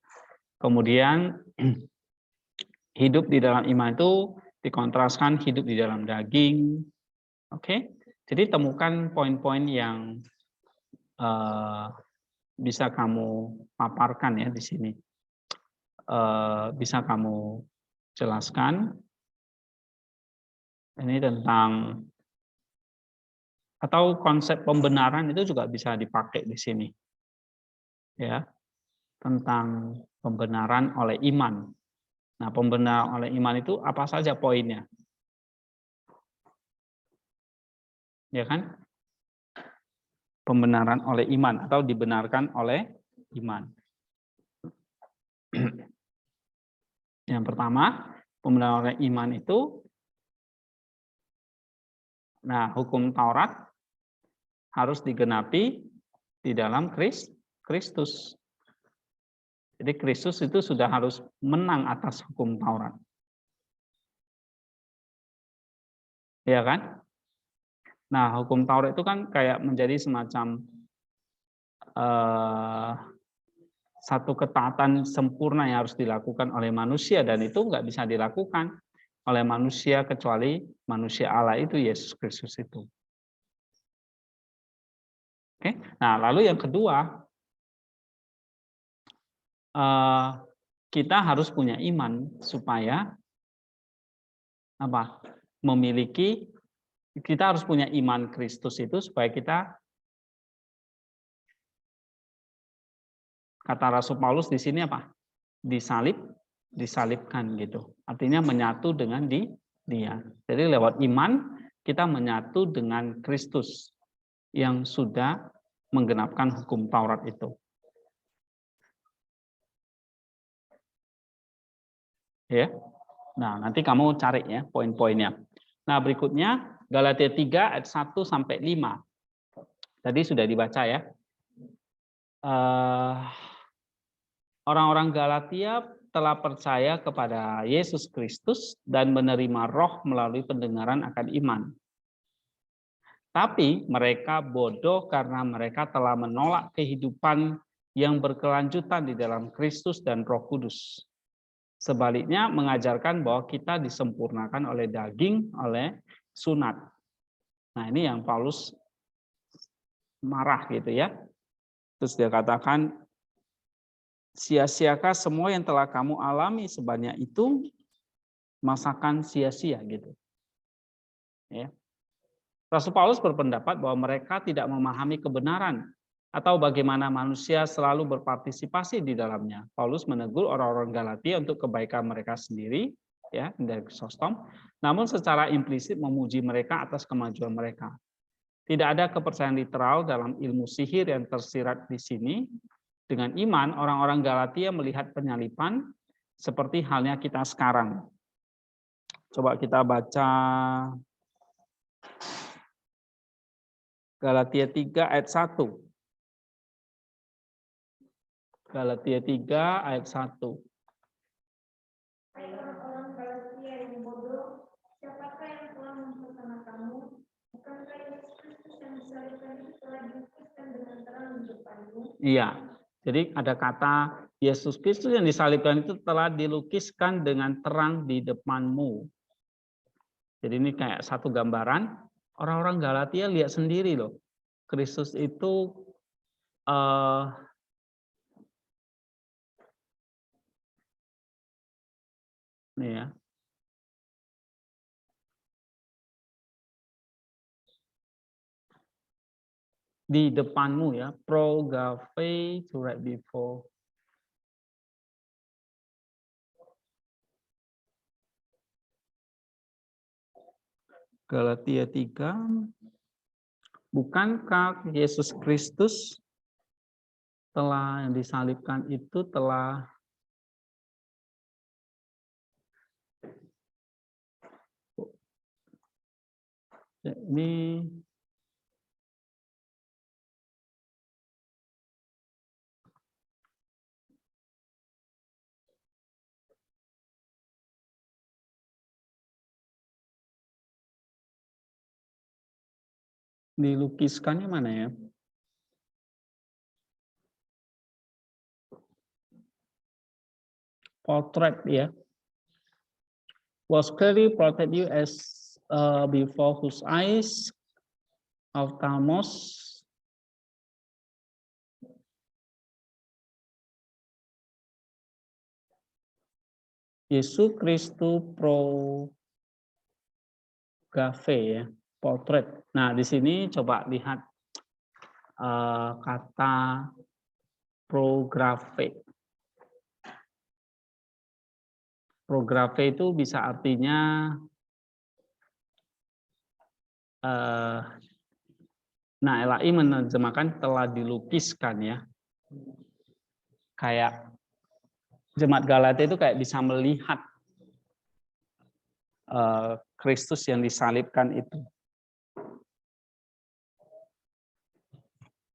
Kemudian hidup di dalam iman itu dikontraskan hidup di dalam daging. Oke, jadi temukan poin-poin yang bisa kamu paparkan ya di sini. Bisa kamu jelaskan. Ini tentang, atau konsep pembenaran itu juga bisa dipakai di sini. Ya. Tentang pembenaran oleh iman. Nah, pembenaran oleh iman itu apa saja poinnya? Ya kan? Pembenaran oleh iman atau dibenarkan oleh iman. Yang pertama, pembenaran iman itu, nah hukum Taurat harus digenapi di dalam Kristus. Jadi Kristus itu sudah harus menang atas hukum Taurat. Ya kan? Nah, hukum Taurat itu kan kayak menjadi semacam satu ketaatan sempurna yang harus dilakukan oleh manusia, dan itu nggak bisa dilakukan oleh manusia kecuali manusia Allah itu Yesus Kristus itu. Oke, nah lalu yang kedua, kita harus punya iman supaya apa? Kita harus punya iman Kristus itu supaya kita, kata Rasul Paulus di sini apa? Disalibkan gitu. Artinya menyatu dengan dia. Jadi lewat iman kita menyatu dengan Kristus yang sudah menggenapkan hukum Taurat itu. Ya. Nah, nanti kamu cari ya poin-poinnya. Nah, berikutnya Galatia 3 ayat 1 sampai 5. Tadi sudah dibaca ya. Orang-orang Galatia telah percaya kepada Yesus Kristus dan menerima Roh melalui pendengaran akan iman. Tapi mereka bodoh karena mereka telah menolak kehidupan yang berkelanjutan di dalam Kristus dan Roh Kudus. Sebaliknya mengajarkan bahwa kita disempurnakan oleh daging, oleh sunat. Nah, ini yang Paulus marah gitu ya. Terus dia katakan, sia-siakah semua yang telah kamu alami sebanyak itu, masakan sia-sia gitu. Ya. Rasul Paulus berpendapat bahwa mereka tidak memahami kebenaran atau bagaimana manusia selalu berpartisipasi di dalamnya. Paulus menegur orang-orang Galatia untuk kebaikan mereka sendiri, ya, dari Chrysostom, namun secara implisit memuji mereka atas kemajuan mereka. Tidak ada kepercayaan literal dalam ilmu sihir yang tersirat di sini. Dengan iman, orang-orang Galatia melihat penyalipan seperti halnya kita sekarang. Coba kita baca Galatia 3 ayat 1. Galatia 3 ayat 1. Hai orang-orang Galatia yang bodoh, siapakah yang telah memperkenalkan kamu? Bukankah Yesus Kristus yang disalibkan itu telah dilukiskan dengan terang di depanmu? Iya. Jadi ada kata Yesus Kristus yang disalibkan itu telah dilukiskan dengan terang di depanmu. Jadi ini kayak satu gambaran. Orang-orang Galatia lihat sendiri loh. Kristus itu nih ya. Di depanmu ya, progave to right before. Galatia 3. Bukankah Yesus Kristus telah yang disalibkan itu telah ini dilukiskannya mana ya? Portrait ya. Was clearly protect you as before whose eyes ophthalmos Yesus Kristus pro gave ya, portrait. Nah, di sini coba lihat kata prograve. Prograve itu bisa artinya nah, LAI menerjemahkan telah dilukiskan ya. Kayak jemaat Galatia itu kayak bisa melihat Kristus yang disalibkan itu.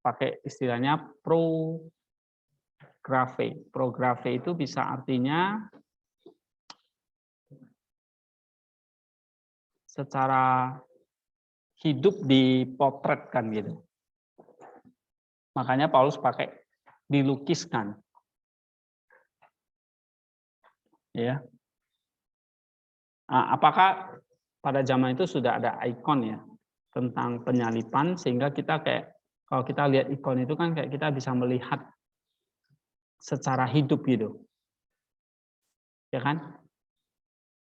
Pakai istilahnya prografe. Prografe itu bisa artinya secara hidup dipotretkan gitu. Makanya Paulus pakai dilukiskan. Ya. Apakah pada zaman itu sudah ada ikon ya tentang penyalipan sehingga kita kayak kalau kita lihat ikon itu kan kayak kita bisa melihat secara hidup gitu. Ya kan?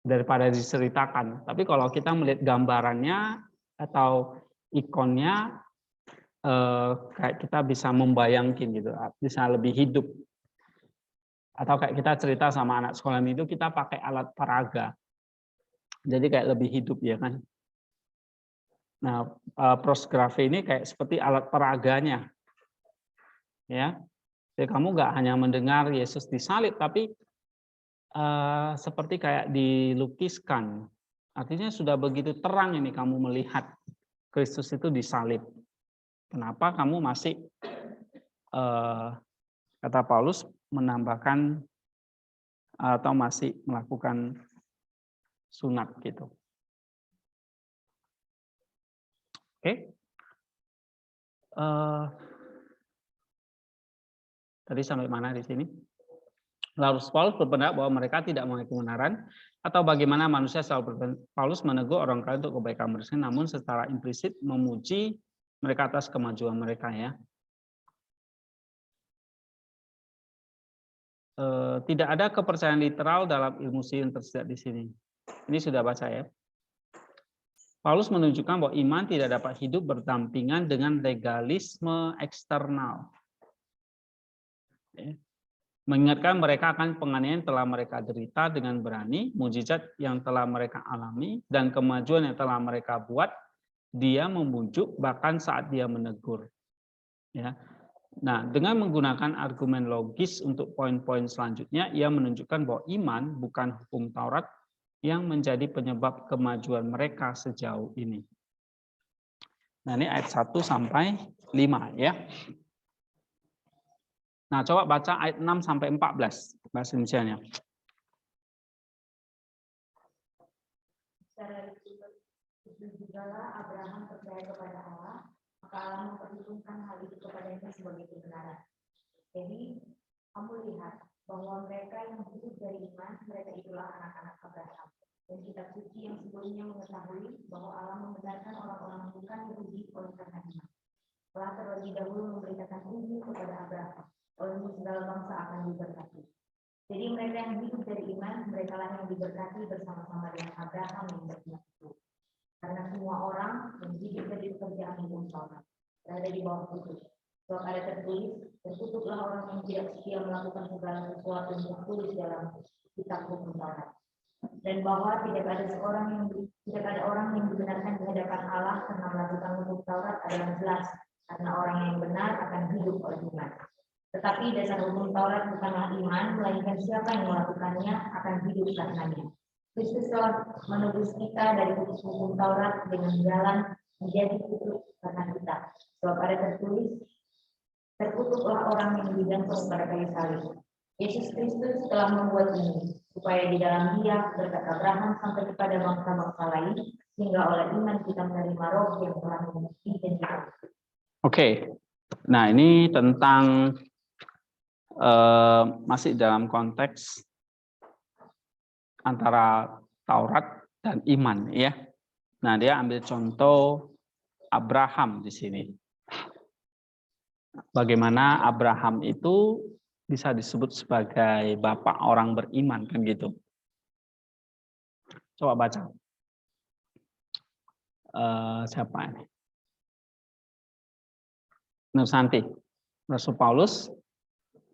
Daripada diceritakan. Tapi kalau kita melihat gambarannya atau ikonnya kayak kita bisa membayangkan gitu, bisa lebih hidup. Atau kayak kita cerita sama anak sekolah itu kita pakai alat peraga. Jadi kayak lebih hidup ya kan. Nah, prosgrafe ini kayak seperti alat peraganya. Ya. Jadi kamu nggak hanya mendengar Yesus disalib tapi seperti kayak dilukiskan. Artinya sudah begitu terang ini kamu melihat Kristus itu disalib. Kenapa kamu masih kata Paulus menambahkan atau masih melakukan sunat gitu. Oke. Tadi sampai mana di sini? Lalu Paulus berpendapat bahwa mereka tidak mengalami kebenaran atau bagaimana manusia selalu Paulus menegur orang kaya untuk kebaikan mereka, namun secara implisit memuji mereka atas kemajuan mereka ya. Tidak ada kepercayaan literal dalam ilmu sihir yang tersedia di sini. Ini sudah baca ya. Paulus menunjukkan bahwa iman tidak dapat hidup berdampingan dengan legalisme eksternal. Mengingatkan mereka akan penganiayaan yang telah mereka derita dengan berani, mujizat yang telah mereka alami, dan kemajuan yang telah mereka buat, dia membujuk bahkan saat dia menegur. Ya. Nah, dengan menggunakan argumen logis untuk poin-poin selanjutnya, ia menunjukkan bahwa iman bukan hukum Taurat yang menjadi penyebab kemajuan mereka sejauh ini. Nah, ini ayat 1 sampai 5 ya. Nah, coba baca ayat 6 sampai 14 bahasa Indonesianya. Secara itu jugalah Abraham percaya kepada Allah, maka Allah memperhitungkan hal itu kepadanya sebagai kebenaran. Jadi, kamu lihat bahwa mereka yang hidup dari iman, mereka itulah anak-anak Abraham. Dan kitab suci yang sebelumnya mengetahui bahwa Allah membenarkan orang-orang bukan Yahudi oleh karena iman. Telah terlebih dahulu memberitakan Injil kepada Abraham, oleh segala bangsa akan diberkati. Jadi mereka yang hidup dari iman, mereka lah yang diberkati bersama-sama dengan Abraham yang beriman itu. Karena semua orang yang hidup dari pekerjaan hukum Taurat berada di bawah kutuk. Sebab ada tertulis, terkutuklah orang yang tidak setia melakukan segala sesuatu yang tertulis dalam kitab hukum Taurat. Dan bahwa tidak ada orang yang dibenarkan di hadapan Allah karena melakukan hukum Taurat adalah jelas, karena orang yang benar akan hidup oleh iman. Tetapi dasar hukum Taurat bukanlah iman, melainkan siapa yang melakukannya akan hidup karenanya. Kristus telah menebus kita dari hukum Taurat dengan jalan menjadi kutuk karena kita. Sebab ada tertulis, terkutuklah orang yang digantung pada kayu salib. Yesus Kristus telah membuat ini, supaya di dalam Dia berkat Abraham sampai kepada bangsa-bangsa lain, sehingga oleh iman kita menerima roh yang telah membukti identitas. Oke, nah ini tentang masih dalam konteks antara Taurat dan iman ya. Nah, dia ambil contoh Abraham di sini. Bagaimana Abraham itu bisa disebut sebagai bapak orang beriman kan gitu. Coba baca. Siapa ini? Nursanti. Rasul Paulus.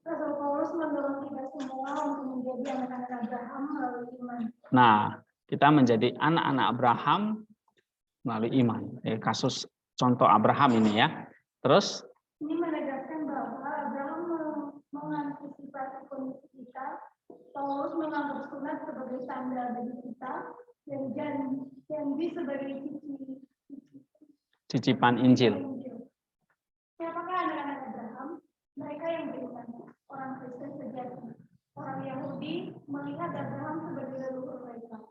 Rasul Paulus mendorong kita semua untuk menjadi anak-anak Abraham melalui iman. Nah, kita menjadi anak-anak Abraham melalui iman. Kasus contoh Abraham ini ya. Terus? Ini menegaskan bahwa Abraham mengantisipasi kondisi kita Paulus menganggap sunat sebagai tanda bagi kita dan janji sebagai Cicipan Injil. Siapakah anak-anak Abraham? Mereka yang beriman, orang Kristen sejati. Orang Yahudi melihat Abraham sebagai leluhur mereka.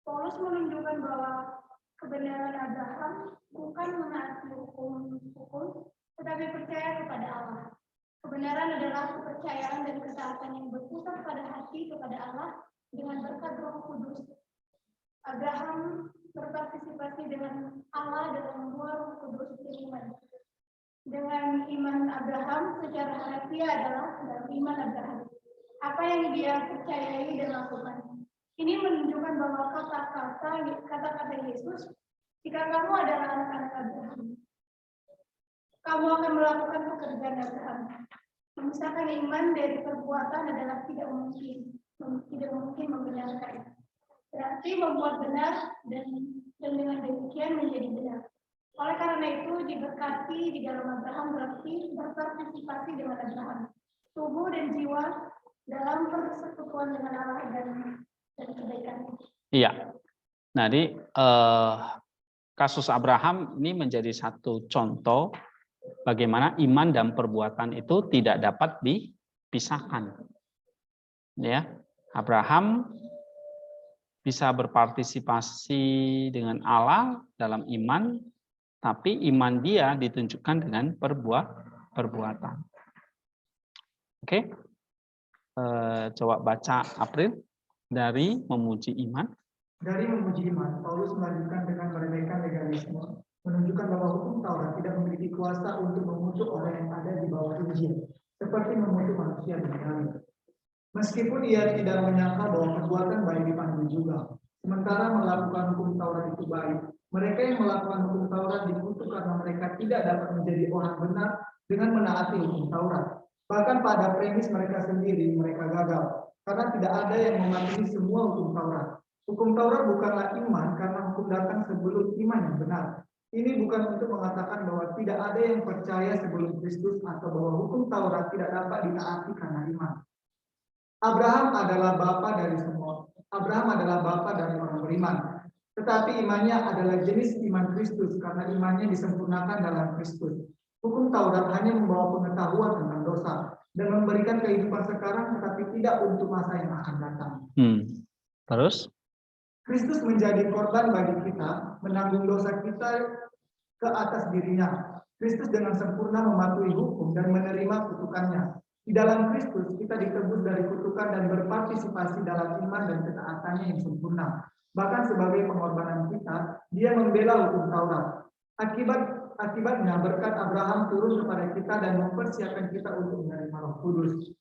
Paulus menunjukkan bahwa kebenaran Abraham bukan menaati hukum, tetapi percaya kepada Allah. Kebenaran adalah kepercayaan dan ketaatan yang berpusat pada hati kepada Allah dengan berkat Roh Kudus. Abraham berpartisipasi dengan Allah dalam membuat Roh Kudus beriman. Dengan iman Abraham secara harfiah adalah dalam iman Abraham. Apa yang dia percayai dan lakukan. Ini menunjukkan bahwa kata-kata Yesus, jika kamu adalah anak-anak Abraham, kamu akan melakukan pekerjaan Abraham. Memisahkan iman dari perbuatan adalah tidak mungkin membenarkan. Berarti membuat benar dan dengan demikian menjadi benar. Oleh karena itu diberkati di dalam Abraham berarti berpartisipasi dengan Abraham. Tubuh dan jiwa dalam persekutuan dengan Allah dan kebaikan. Iya. Jadi kasus Abraham ini menjadi satu contoh bagaimana iman dan perbuatan itu tidak dapat dipisahkan. Ya, Abraham bisa berpartisipasi dengan Allah dalam iman, tapi iman dia ditunjukkan dengan perbuatan. Oke, coba baca April dari memuji iman. Dari memuji iman, Paulus melanjutkan dengan meremehkan legalisme, menunjukkan bahwa hukum Taurat tidak memiliki kuasa untuk mengutuk orang yang ada di bawah Injil, seperti mengutuk manusia duniawi. Meskipun ia tidak menyangka bahwa perbuatan baik dipanggil juga, sementara melakukan hukum Taurat itu baik. Mereka yang melakukan hukum Taurat dikutuk karena mereka tidak dapat menjadi orang benar dengan menaati hukum Taurat. Bahkan pada premis mereka sendiri, mereka gagal, karena tidak ada yang mematuhi semua hukum Taurat. Hukum Taurat bukanlah iman karena hukum datang sebelum iman yang benar. Ini bukan untuk mengatakan bahwa tidak ada yang percaya sebelum Kristus atau bahwa hukum Taurat tidak dapat ditaati karena iman. Abraham adalah bapa dari semua. Abraham adalah bapa dari orang beriman. Tetapi imannya adalah jenis iman Kristus karena imannya disempurnakan dalam Kristus. Hukum Taurat hanya membawa pengetahuan tentang dosa dan memberikan kehidupan sekarang tetapi tidak untuk masa yang akan datang. Terus? Kristus menjadi korban bagi kita, menanggung dosa kita ke atas dirinya. Kristus dengan sempurna mematuhi hukum dan menerima kutukannya. Di dalam Kristus kita ditebus dari kutukan dan berpartisipasi dalam iman dan ketaatannya yang sempurna. Bahkan sebagai pengorbanan kita, dia membela hukum Taurat. Akibatnya berkat Abraham turun kepada kita dan mempersiapkan kita untuk menerima Roh Kudus.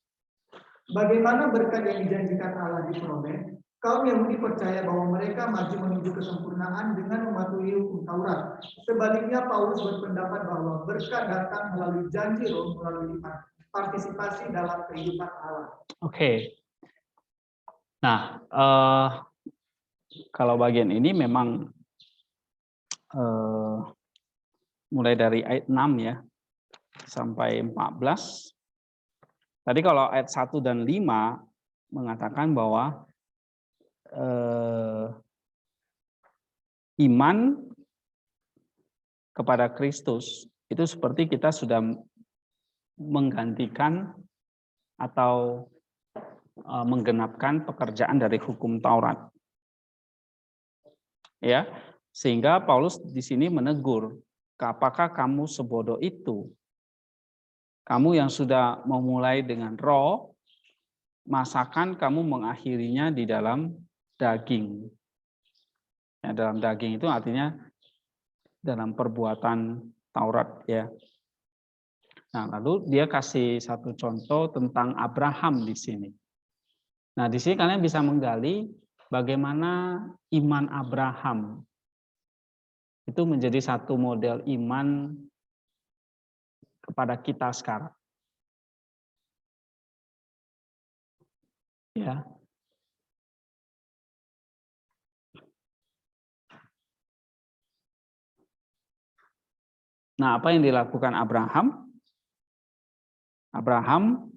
Bagaimana berkat yang dijanjikan Allah diperoleh? Kaum Yahudi percaya bahwa mereka maju menuju kesempurnaan dengan mematuhi hukum Taurat. Sebaliknya Paulus berpendapat bahwa berkat datang melalui janji Roh melalui iman. Partisipasi dalam kehidupan Allah. Oke. Nah, kalau bagian ini memang mulai dari ayat 6 ya sampai 14. Tadi kalau ayat 1 dan 5 mengatakan bahwa iman kepada Kristus itu seperti kita sudah menggantikan atau menggenapkan pekerjaan dari hukum Taurat. Ya, sehingga Paulus di sini menegur, apakah kamu sebodoh itu? Kamu yang sudah memulai dengan roh, masakan kamu mengakhirinya di dalam daging. Ya, dalam daging itu artinya dalam perbuatan Taurat ya. Nah, lalu dia kasih satu contoh tentang Abraham di sini. Nah, di sini kalian bisa menggali bagaimana iman Abraham itu menjadi satu model iman kepada kita sekarang. Ya. Nah, apa yang dilakukan Abraham? Abraham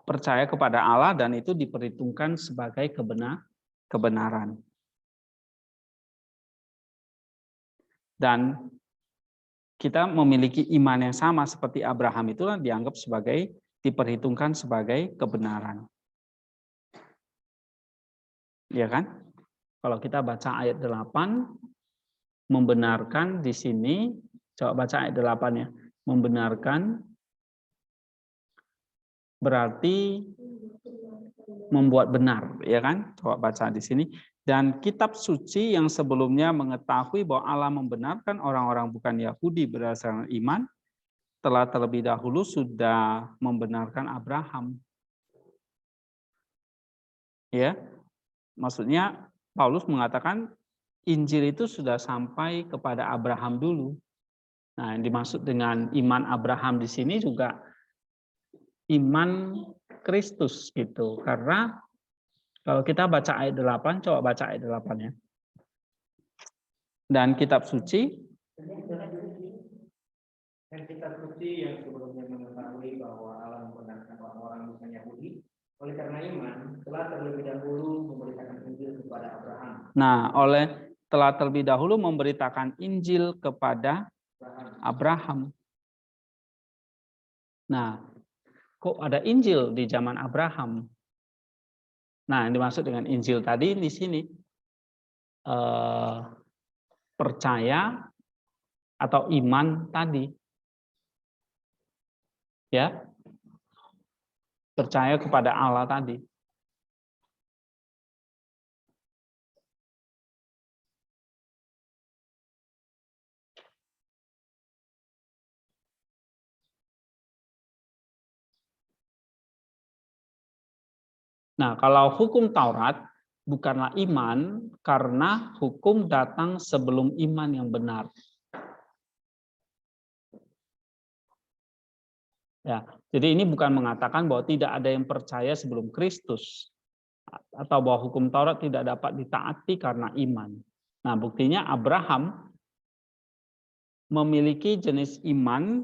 percaya kepada Allah dan itu diperhitungkan sebagai kebenaran. Dan kita memiliki iman yang sama seperti Abraham, itulah dianggap sebagai diperhitungkan sebagai kebenaran. Ya kan? Kalau kita baca ayat 8, membenarkan di sini, coba baca ayat 8-nya. Membenarkan berarti membuat benar, ya kan? Coba baca di sini. Dan kitab suci yang sebelumnya mengetahui bahwa Allah membenarkan orang-orang bukan Yahudi berdasarkan iman, telah terlebih dahulu sudah membenarkan Abraham. Ya, maksudnya Paulus mengatakan Injil itu sudah sampai kepada Abraham dulu. Nah, yang dimaksud dengan iman Abraham di sini juga iman Kristus gitu. Karena kalau kita baca ayat 8, coba baca ayat 8-nya. Dan kitab suci yang sebelumnya mengetahui bahwa Allah membenarkan orang-orang bukan Yahudi, oleh karena iman telah terlebih dahulu memberitakan Injil kepada Abraham. Nah, telah terlebih dahulu memberitakan Injil kepada Abraham. Nah, kok ada Injil di zaman Abraham? Nah, yang dimaksud dengan Injil tadi di sini percaya atau iman tadi, ya, percaya kepada Allah tadi. Nah, kalau hukum Taurat bukanlah iman karena hukum datang sebelum iman yang benar. Ya, jadi ini bukan mengatakan bahwa tidak ada yang percaya sebelum Kristus atau bahwa hukum Taurat tidak dapat ditaati karena iman. Nah, buktinya Abraham memiliki jenis iman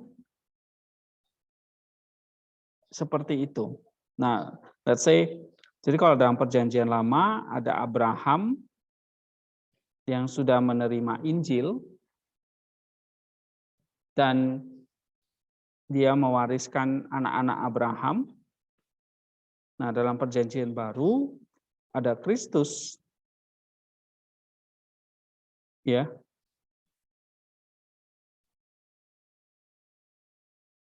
seperti itu. Nah, let's say, jadi kalau dalam perjanjian lama ada Abraham yang sudah menerima Injil dan dia mewariskan anak-anak Abraham. Nah, dalam perjanjian baru ada Kristus. Ya.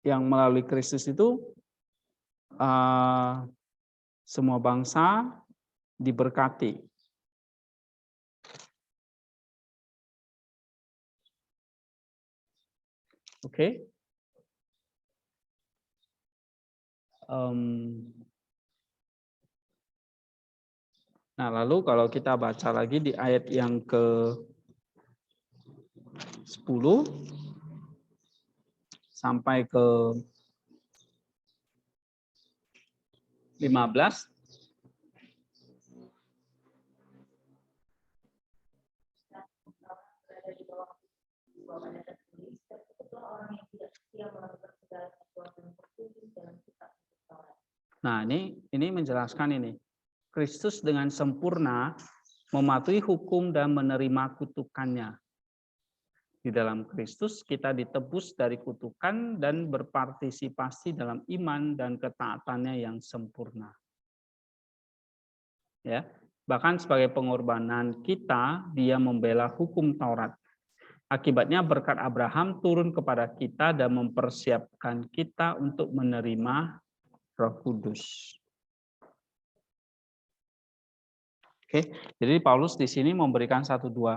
Yang melalui Kristus itu semua bangsa diberkati. Oke. Nah, lalu kalau kita baca lagi di ayat yang ke-10 sampai ke 15. Nah, ini menjelaskan ini. Kristus dengan sempurna mematuhi hukum dan menerima kutukannya. Di dalam Kristus kita ditebus dari kutukan dan berpartisipasi dalam iman dan ketaatannya yang sempurna. Ya, bahkan sebagai pengorbanan kita, dia membela hukum Taurat. Akibatnya berkat Abraham turun kepada kita dan mempersiapkan kita untuk menerima Roh Kudus. Oke, jadi Paulus di sini memberikan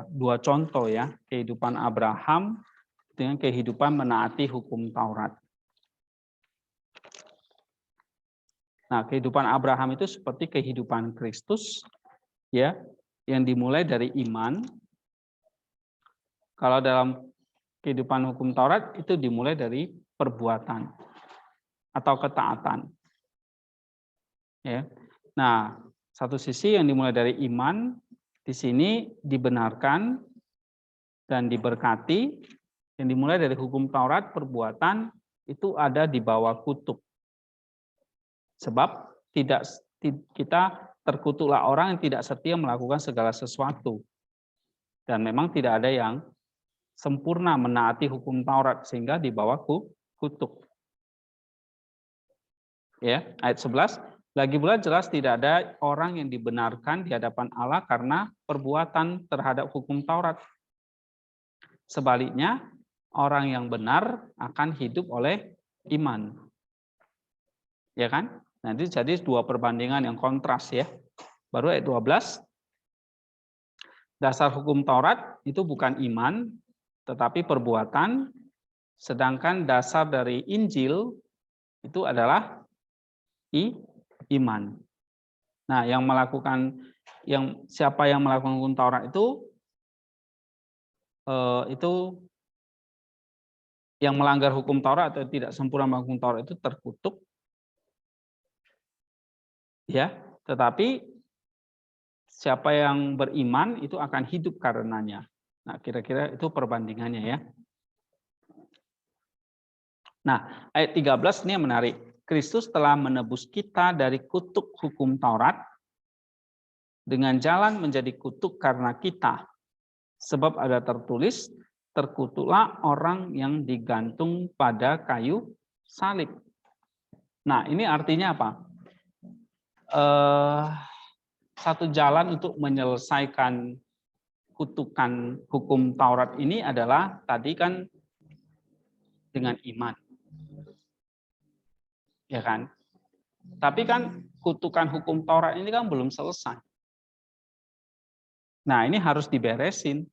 dua contoh ya, kehidupan Abraham dengan kehidupan menaati hukum Taurat. Nah, kehidupan Abraham itu seperti kehidupan Kristus ya, yang dimulai dari iman. Kalau dalam kehidupan hukum Taurat itu dimulai dari perbuatan atau ketaatan. Ya. Nah, satu sisi yang dimulai dari iman, di sini dibenarkan dan diberkati. Yang dimulai dari hukum Taurat, perbuatan, itu ada di bawah kutuk. Sebab kita terkutuklah orang yang tidak setia melakukan segala sesuatu. Dan memang tidak ada yang sempurna menaati hukum Taurat sehingga dibawa kutuk. Ya, ayat 11, lagi pula jelas tidak ada orang yang dibenarkan di hadapan Allah karena perbuatan terhadap hukum Taurat. Sebaliknya, orang yang benar akan hidup oleh iman. Ya kan? Nanti jadi dua perbandingan yang kontras ya. Baru ayat 12. Dasar hukum Taurat itu bukan iman, tetapi perbuatan. Sedangkan dasar dari Injil itu adalah iman. Nah, siapa yang melakukan hukum Taurat itu yang melanggar hukum Taurat atau tidak sempurna melakukan hukum Taurat itu terkutuk. Ya, tetapi siapa yang beriman itu akan hidup karenanya. Nah, kira-kira itu perbandingannya ya. Nah, ayat 13 ini yang menarik. Kristus telah menebus kita dari kutuk hukum Taurat dengan jalan menjadi kutuk karena kita. Sebab ada tertulis, terkutuklah orang yang digantung pada kayu salib. Nah, ini artinya apa? Satu jalan untuk menyelesaikan kutukan hukum Taurat ini adalah tadi kan dengan iman. Ya kan? Tapi kan kutukan hukum Taurat ini kan belum selesai. Nah, ini harus diberesin.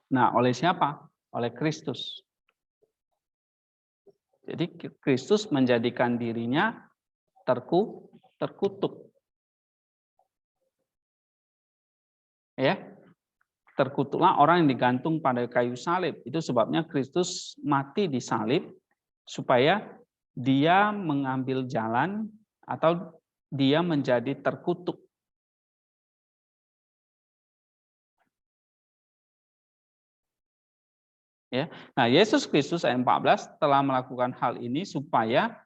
Nah, oleh siapa? Oleh Kristus. Jadi Kristus menjadikan dirinya terkutuk. Ya. Terkutuklah orang yang digantung pada kayu salib. Itu sebabnya Kristus mati di salib supaya dia mengambil jalan atau dia menjadi terkutuk. Ya. Nah, Yesus Kristus ayat 14 telah melakukan hal ini supaya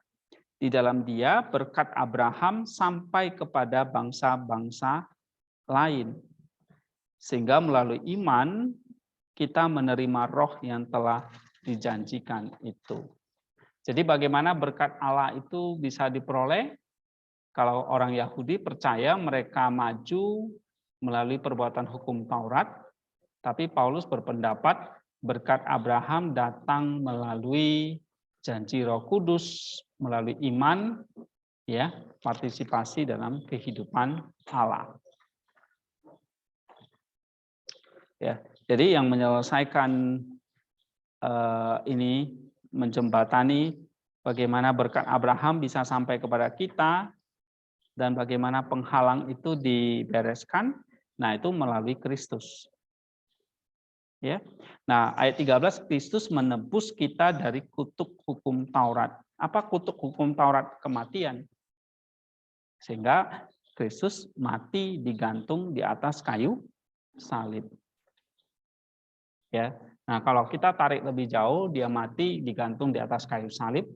di dalam Dia berkat Abraham sampai kepada bangsa-bangsa lain. Sehingga melalui iman kita menerima roh yang telah dijanjikan itu. Jadi bagaimana berkat Allah itu bisa diperoleh? Kalau orang Yahudi percaya mereka maju melalui perbuatan hukum Taurat, tapi Paulus berpendapat berkat Abraham datang melalui janji Roh Kudus, melalui iman, ya, partisipasi dalam kehidupan Allah. Ya, jadi yang menyelesaikan ini menjembatani bagaimana berkat Abraham bisa sampai kepada kita dan bagaimana penghalang itu dibereskan. Nah, itu melalui Kristus. Ya. Nah, ayat 13 Kristus menebus kita dari kutuk hukum Taurat. Apa kutuk hukum Taurat? Kematian. Sehingga Kristus mati digantung di atas kayu salib. Ya. Nah, kalau kita tarik lebih jauh, dia mati digantung di atas kayu salib,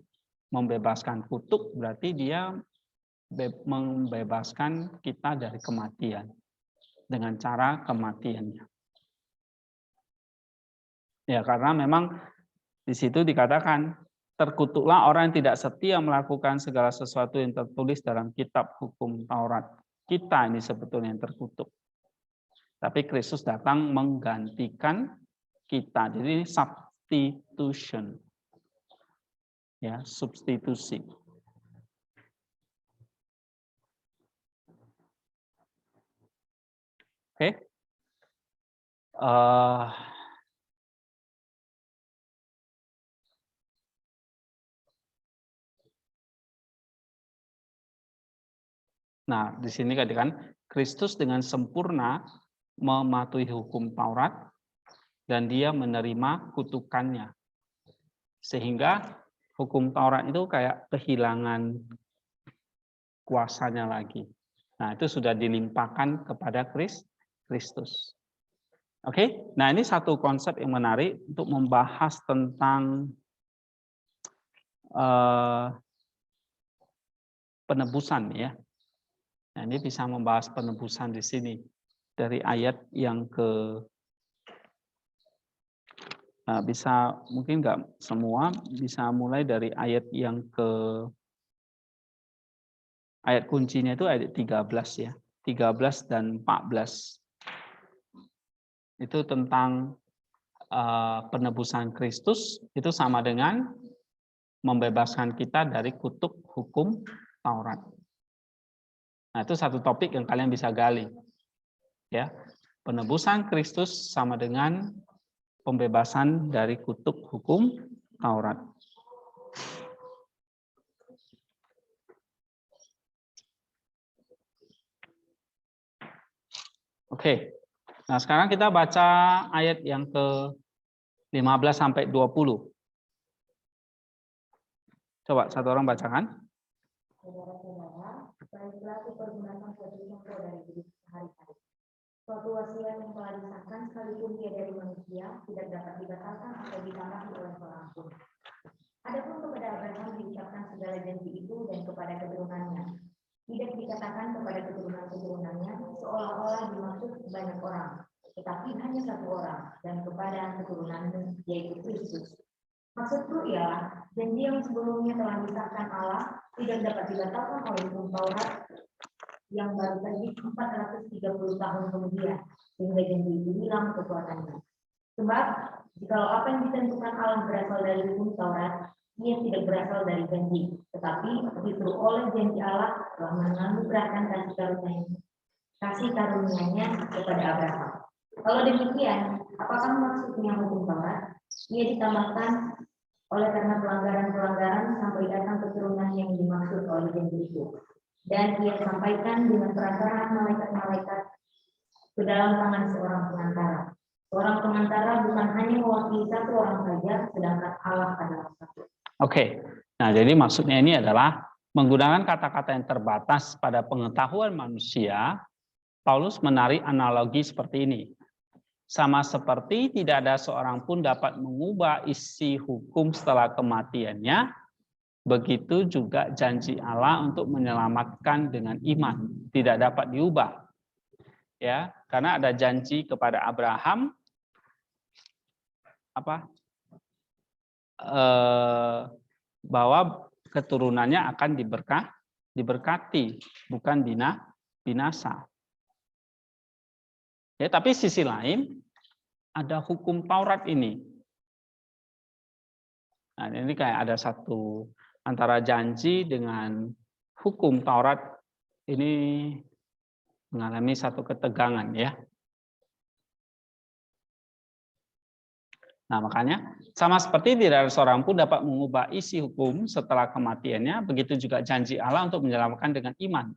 membebaskan kutuk, berarti dia membebaskan kita dari kematian dengan cara kematiannya. Ya, karena memang di situ dikatakan terkutuklah orang yang tidak setia melakukan segala sesuatu yang tertulis dalam kitab hukum Taurat. Kita ini sebetulnya yang terkutuk. Tapi Kristus datang menggantikan kita. Jadi substitution. Ya, substitusi. Oke. Nah, di sini katakan Kristus dengan sempurna mematuhi hukum Taurat dan dia menerima kutukannya. Sehingga hukum Taurat itu kayak kehilangan kuasanya lagi. Nah, itu sudah dilimpahkan kepada Kristus. Oke, nah ini satu konsep yang menarik untuk membahas tentang penebusan ya. Nah, ini bisa membahas penebusan di sini dari ayat yang bisa mungkin nggak semua, bisa mulai dari ayat yang ayat kuncinya itu ayat 13 ya. 13 dan 14. Itu tentang penebusan Kristus, itu sama dengan membebaskan kita dari kutuk hukum Taurat. Nah, itu satu topik yang kalian bisa gali. Ya. Penebusan Kristus sama dengan pembebasan dari kutuk hukum Taurat. Oke. Nah, sekarang kita baca ayat yang ke-15 sampai 20. Coba satu orang bacakan. Saudara-saudara, baiklah dipergunakan suatu contoh dari hidup sehari-hari. Suatu wasiat yang telah disahkan sekalipun dia dari manusia tidak dapat dibatalkan atau ditambahi oleh seorang pun. Adapun kepada Abraham diucapkan segala janji itu dan kepada keturunannya. Tidak dikatakan kepada keturunan-keturunannya seolah-olah dimaksud banyak orang, tetapi hanya satu orang dan kepada keturunannya yaitu Kristus. Maksudku ialah janji yang sebelumnya telah disahkan Allah tidak dapat dibatalkan oleh hukum Taurat yang baru terbit 430 tahun kemudian, sehingga janji itu hilang kekuatannya. Sebab, jikalau apa yang ditentukan Allah berasal dari hukum Taurat, ia tidak berasal dari janji, tetapi justru oleh janji Allah telah menganugerahkan kasih karunia-Nya kepada Abraham. Kalau demikian, apakah maksudnya hukum Taurat? Ia ditambahkan oleh karena pelanggaran-pelanggaran sampai datang keturunan yang dimaksud oleh janji itu. Dan ia sampaikan dengan perantaraan malaikat-malaikat ke dalam tangan seorang pengantara. Seorang pengantara bukan hanya mewakili satu orang saja, sedangkan Allah adalah satu. Oke, nah jadi maksudnya ini adalah menggunakan kata-kata yang terbatas pada pengetahuan manusia. Paulus menarik analogi seperti ini. Sama seperti tidak ada seorang pun dapat mengubah isi hukum setelah kematiannya, begitu juga janji Allah untuk menyelamatkan dengan iman tidak dapat diubah. Ya, karena ada janji kepada Abraham bahwa keturunannya akan diberkati, bukan binasa. Ya, tapi sisi lain ada hukum Taurat ini. Nah, ini kayak ada satu antara janji dengan hukum Taurat ini mengalami satu ketegangan ya. Nah, makanya sama seperti tidak ada seorang pun dapat mengubah isi hukum setelah kematiannya, begitu juga janji Allah untuk menyelamatkan dengan iman.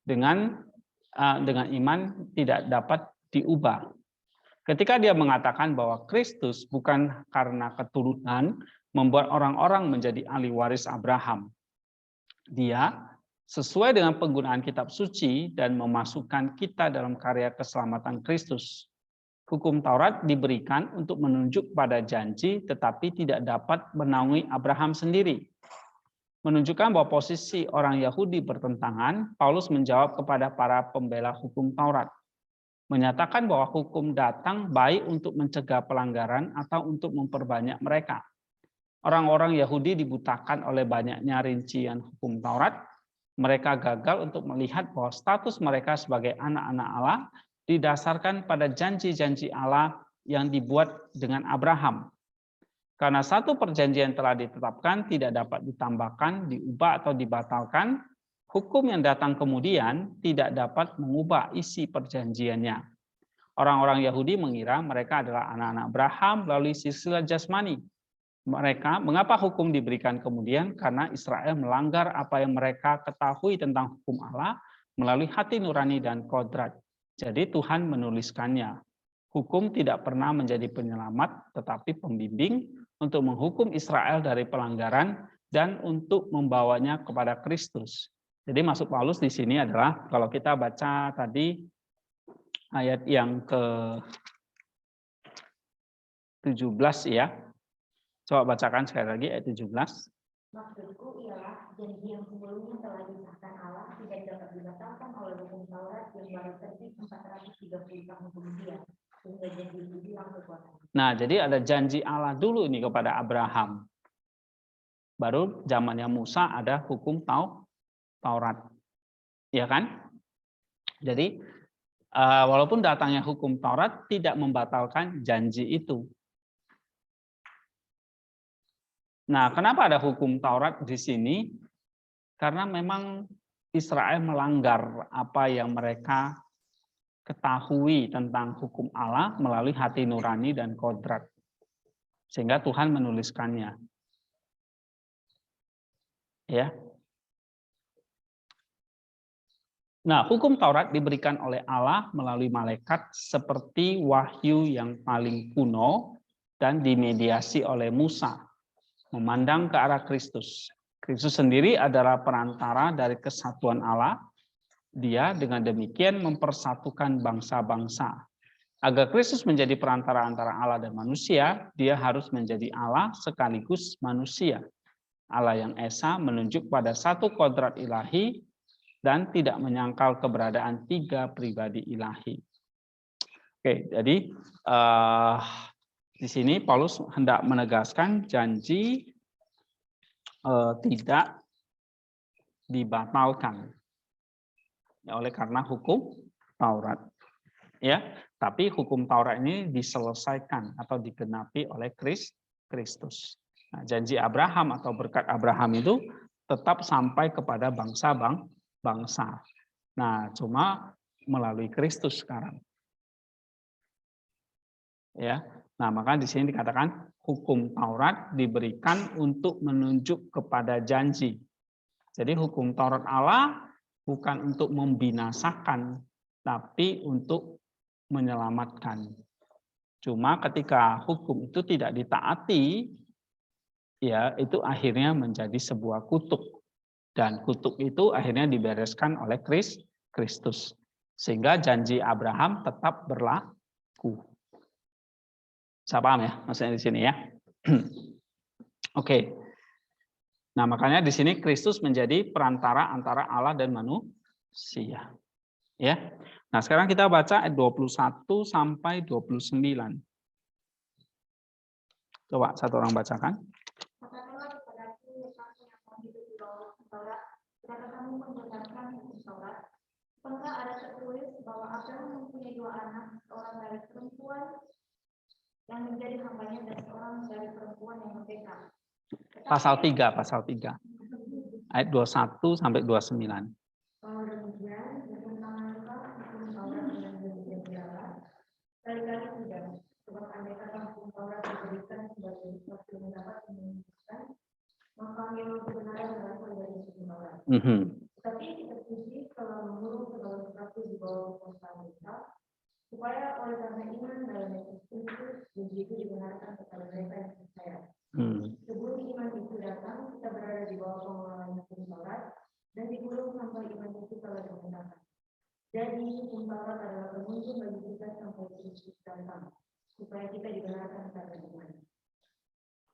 Dengan iman tidak dapat diubah. Ketika dia mengatakan bahwa Kristus bukan karena keturunan membuat orang-orang menjadi ahli waris Abraham. Dia sesuai dengan penggunaan kitab suci dan memasukkan kita dalam karya keselamatan Kristus. Hukum Taurat diberikan untuk menunjuk pada janji tetapi tidak dapat menaungi Abraham sendiri. Menunjukkan bahwa posisi orang Yahudi bertentangan, Paulus menjawab kepada para pembela hukum Taurat. Menyatakan bahwa hukum datang baik untuk mencegah pelanggaran atau untuk memperbanyak mereka. Orang-orang Yahudi dibutakan oleh banyaknya rincian hukum Taurat. Mereka gagal untuk melihat bahwa status mereka sebagai anak-anak Allah didasarkan pada janji-janji Allah yang dibuat dengan Abraham. Karena satu perjanjian telah ditetapkan tidak dapat ditambahkan, diubah atau dibatalkan, hukum yang datang kemudian tidak dapat mengubah isi perjanjiannya. Orang-orang Yahudi mengira mereka adalah anak-anak Abraham melalui silsilah jasmani. Mengapa hukum diberikan kemudian? Karena Israel melanggar apa yang mereka ketahui tentang hukum Allah melalui hati nurani dan kodrat. Jadi Tuhan menuliskannya. Hukum tidak pernah menjadi penyelamat, tetapi pembimbing untuk menghukum Israel dari pelanggaran dan untuk membawanya kepada Kristus. Jadi maksud Paulus di sini adalah kalau kita baca tadi ayat yang ke-17 ya. Coba bacakan sekali lagi ayat 17. Maksudku ialah janji yang sebelumnya telah disahkan Allah tidak dapat dibatalkan oleh hukum Taurat yang baru terbit 430 tahun kemudian, sehingga janji itu hilang kekuatannya. Nah, jadi ada janji Allah dulu ini kepada Abraham. Baru zamannya Musa ada hukum Taurat. Ya kan? Jadi walaupun datangnya hukum Taurat tidak membatalkan janji itu. Nah, kenapa ada hukum Taurat di sini? Karena memang Israel melanggar apa yang mereka ketahui tentang hukum Allah melalui hati nurani dan kodrat. Sehingga Tuhan menuliskannya. Ya. Nah, hukum Taurat diberikan oleh Allah melalui malaikat seperti wahyu yang paling kuno dan dimediasi oleh Musa, memandang ke arah Kristus. Kristus sendiri adalah perantara dari kesatuan Allah. Dia dengan demikian mempersatukan bangsa-bangsa. Agar Kristus menjadi perantara antara Allah dan manusia, dia harus menjadi Allah sekaligus manusia. Allah yang Esa menunjuk pada satu kodrat ilahi dan tidak menyangkal keberadaan tiga pribadi ilahi. Oke, jadi di sini Paulus hendak menegaskan janji tidak dibatalkan oleh karena hukum Taurat. Ya, tapi hukum Taurat ini diselesaikan atau digenapi oleh Kristus. Nah, janji Abraham atau berkat Abraham itu tetap sampai kepada bangsa. Nah, cuma melalui Kristus sekarang. Ya. Nah, maka di sini dikatakan hukum Taurat diberikan untuk menunjuk kepada janji. Jadi hukum Taurat Allah bukan untuk membinasakan, tapi untuk menyelamatkan. Cuma ketika hukum itu tidak ditaati, ya itu akhirnya menjadi sebuah kutuk. Dan kutuk itu akhirnya dibereskan oleh Kristus. Sehingga janji Abraham tetap berlaku. Saya paham ya maksudnya di sini ya. Oke. Nah, makanya di sini Kristus menjadi perantara antara Allah dan manusia. Ya. Nah, sekarang kita baca ayat 21 sampai 29. Coba satu orang bacakan. Katakanlah kepadaku, kamu yang mau hidup di bawah Taurat, karena kamu mendengarkan hukum Taurat. Apakah ada tertulis bahwa Abraham mempunyai dua anak, seorang dari perempuan yang menjadi hambanya dan seorang dari perempuan yang merdeka. Pasal 3. Ayat 21 sampai 29. Kalau demikian, bertentangankah hukum Taurat dengan demikian jelas? Kali-kali tidak. Sebab andai kata hukum Taurat diberikan sebagai sesuatu yang dapat menunjukkan, maka memang kebenaran berasal dari hukum Taurat. Tetapi kita puji telah mengurung segala sesuatu di bawah kekuasaan kita, supaya oleh karena iman dalam Yesus Kristus, janji itu dibenarkan kepada mereka yang percaya. Sebelum iman itu datang, kita berada di bawah pengelolaan hukum Taurat dan digulung sampai iman itu telah dibenarkan. Jadi hukum Taurat adalah penuntun bagi kita sampai Kristus datang, supaya kita dibenarkan karena iman.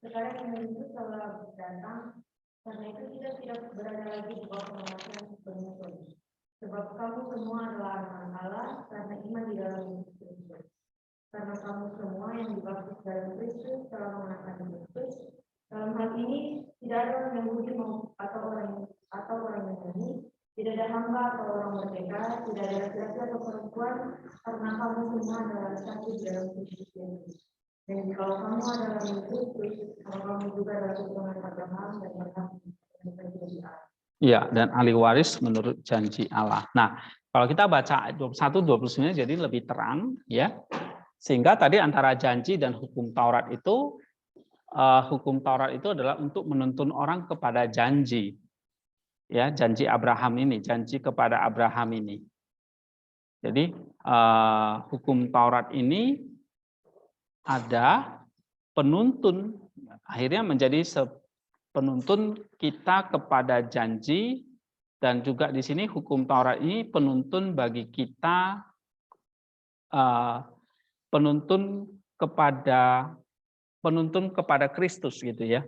Sekarang iman itu telah datang, karena itu kita tidak berada lagi di bawah pengawasan penuntun. Sebab kamu semua adalah anak Allah karena iman di dalam Yesus Kristus. Karena kamu semua yang dibaptis dalam Kristus telah mengenakan Kristus. Dalam hal ini tidak ada orang Yahudi atau orang Yunani, tidak ada hamba atau orang merdeka, tidak ada laki-laki atau perempuan, karena kamu semua adalah satu di dalam Kristus Yesus. Dan kalau kamu adalah Kristus, kalau kamu juga adalah keturunan Abraham dan Abraham menjadi Allah. Ya, dan ahli waris menurut janji Allah. Nah, kalau kita baca 21-29 jadi lebih terang, ya. Sehingga tadi antara janji dan hukum Taurat itu adalah untuk menuntun orang kepada janji. Ya, janji Abraham ini, janji kepada Abraham ini. Jadi hukum Taurat ini ada penuntun, akhirnya menjadi penuntun kita kepada janji, dan juga di sini hukum Taurat ini penuntun bagi kita, penuntun kepada Kristus gitu ya.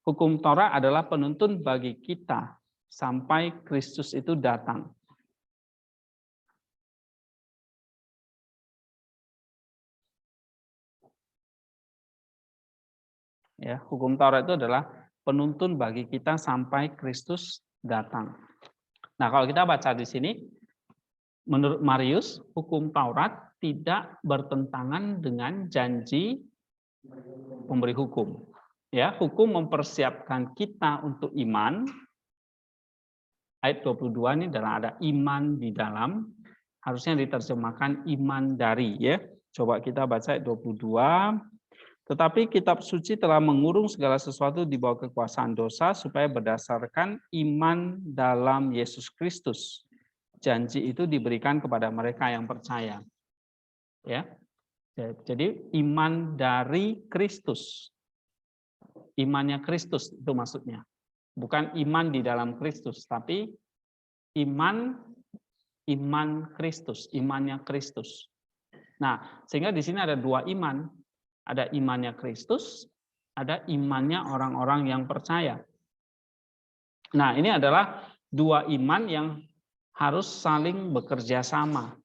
Hukum Taurat adalah penuntun bagi kita sampai Kristus itu datang. Ya, hukum Taurat itu adalah penuntun bagi kita sampai Kristus datang. Nah, kalau kita baca di sini, menurut Marius, hukum Taurat tidak bertentangan dengan janji pemberi hukum. Ya, hukum mempersiapkan kita untuk iman. Ayat 22 ini adalah ada iman di dalam, harusnya diterjemahkan iman dari, ya. Coba kita baca ayat 22. Tetapi kitab suci telah mengurung segala sesuatu di bawah kekuasaan dosa supaya berdasarkan iman dalam Yesus Kristus. Janji itu diberikan kepada mereka yang percaya. Ya. Jadi iman dari Kristus. Imannya Kristus itu maksudnya. Bukan iman di dalam Kristus, tapi iman Kristus, imannya Kristus. Nah, sehingga di sini ada dua iman. Ada imannya Kristus, ada imannya orang-orang yang percaya. Nah, ini adalah dua iman yang harus saling bekerja sama.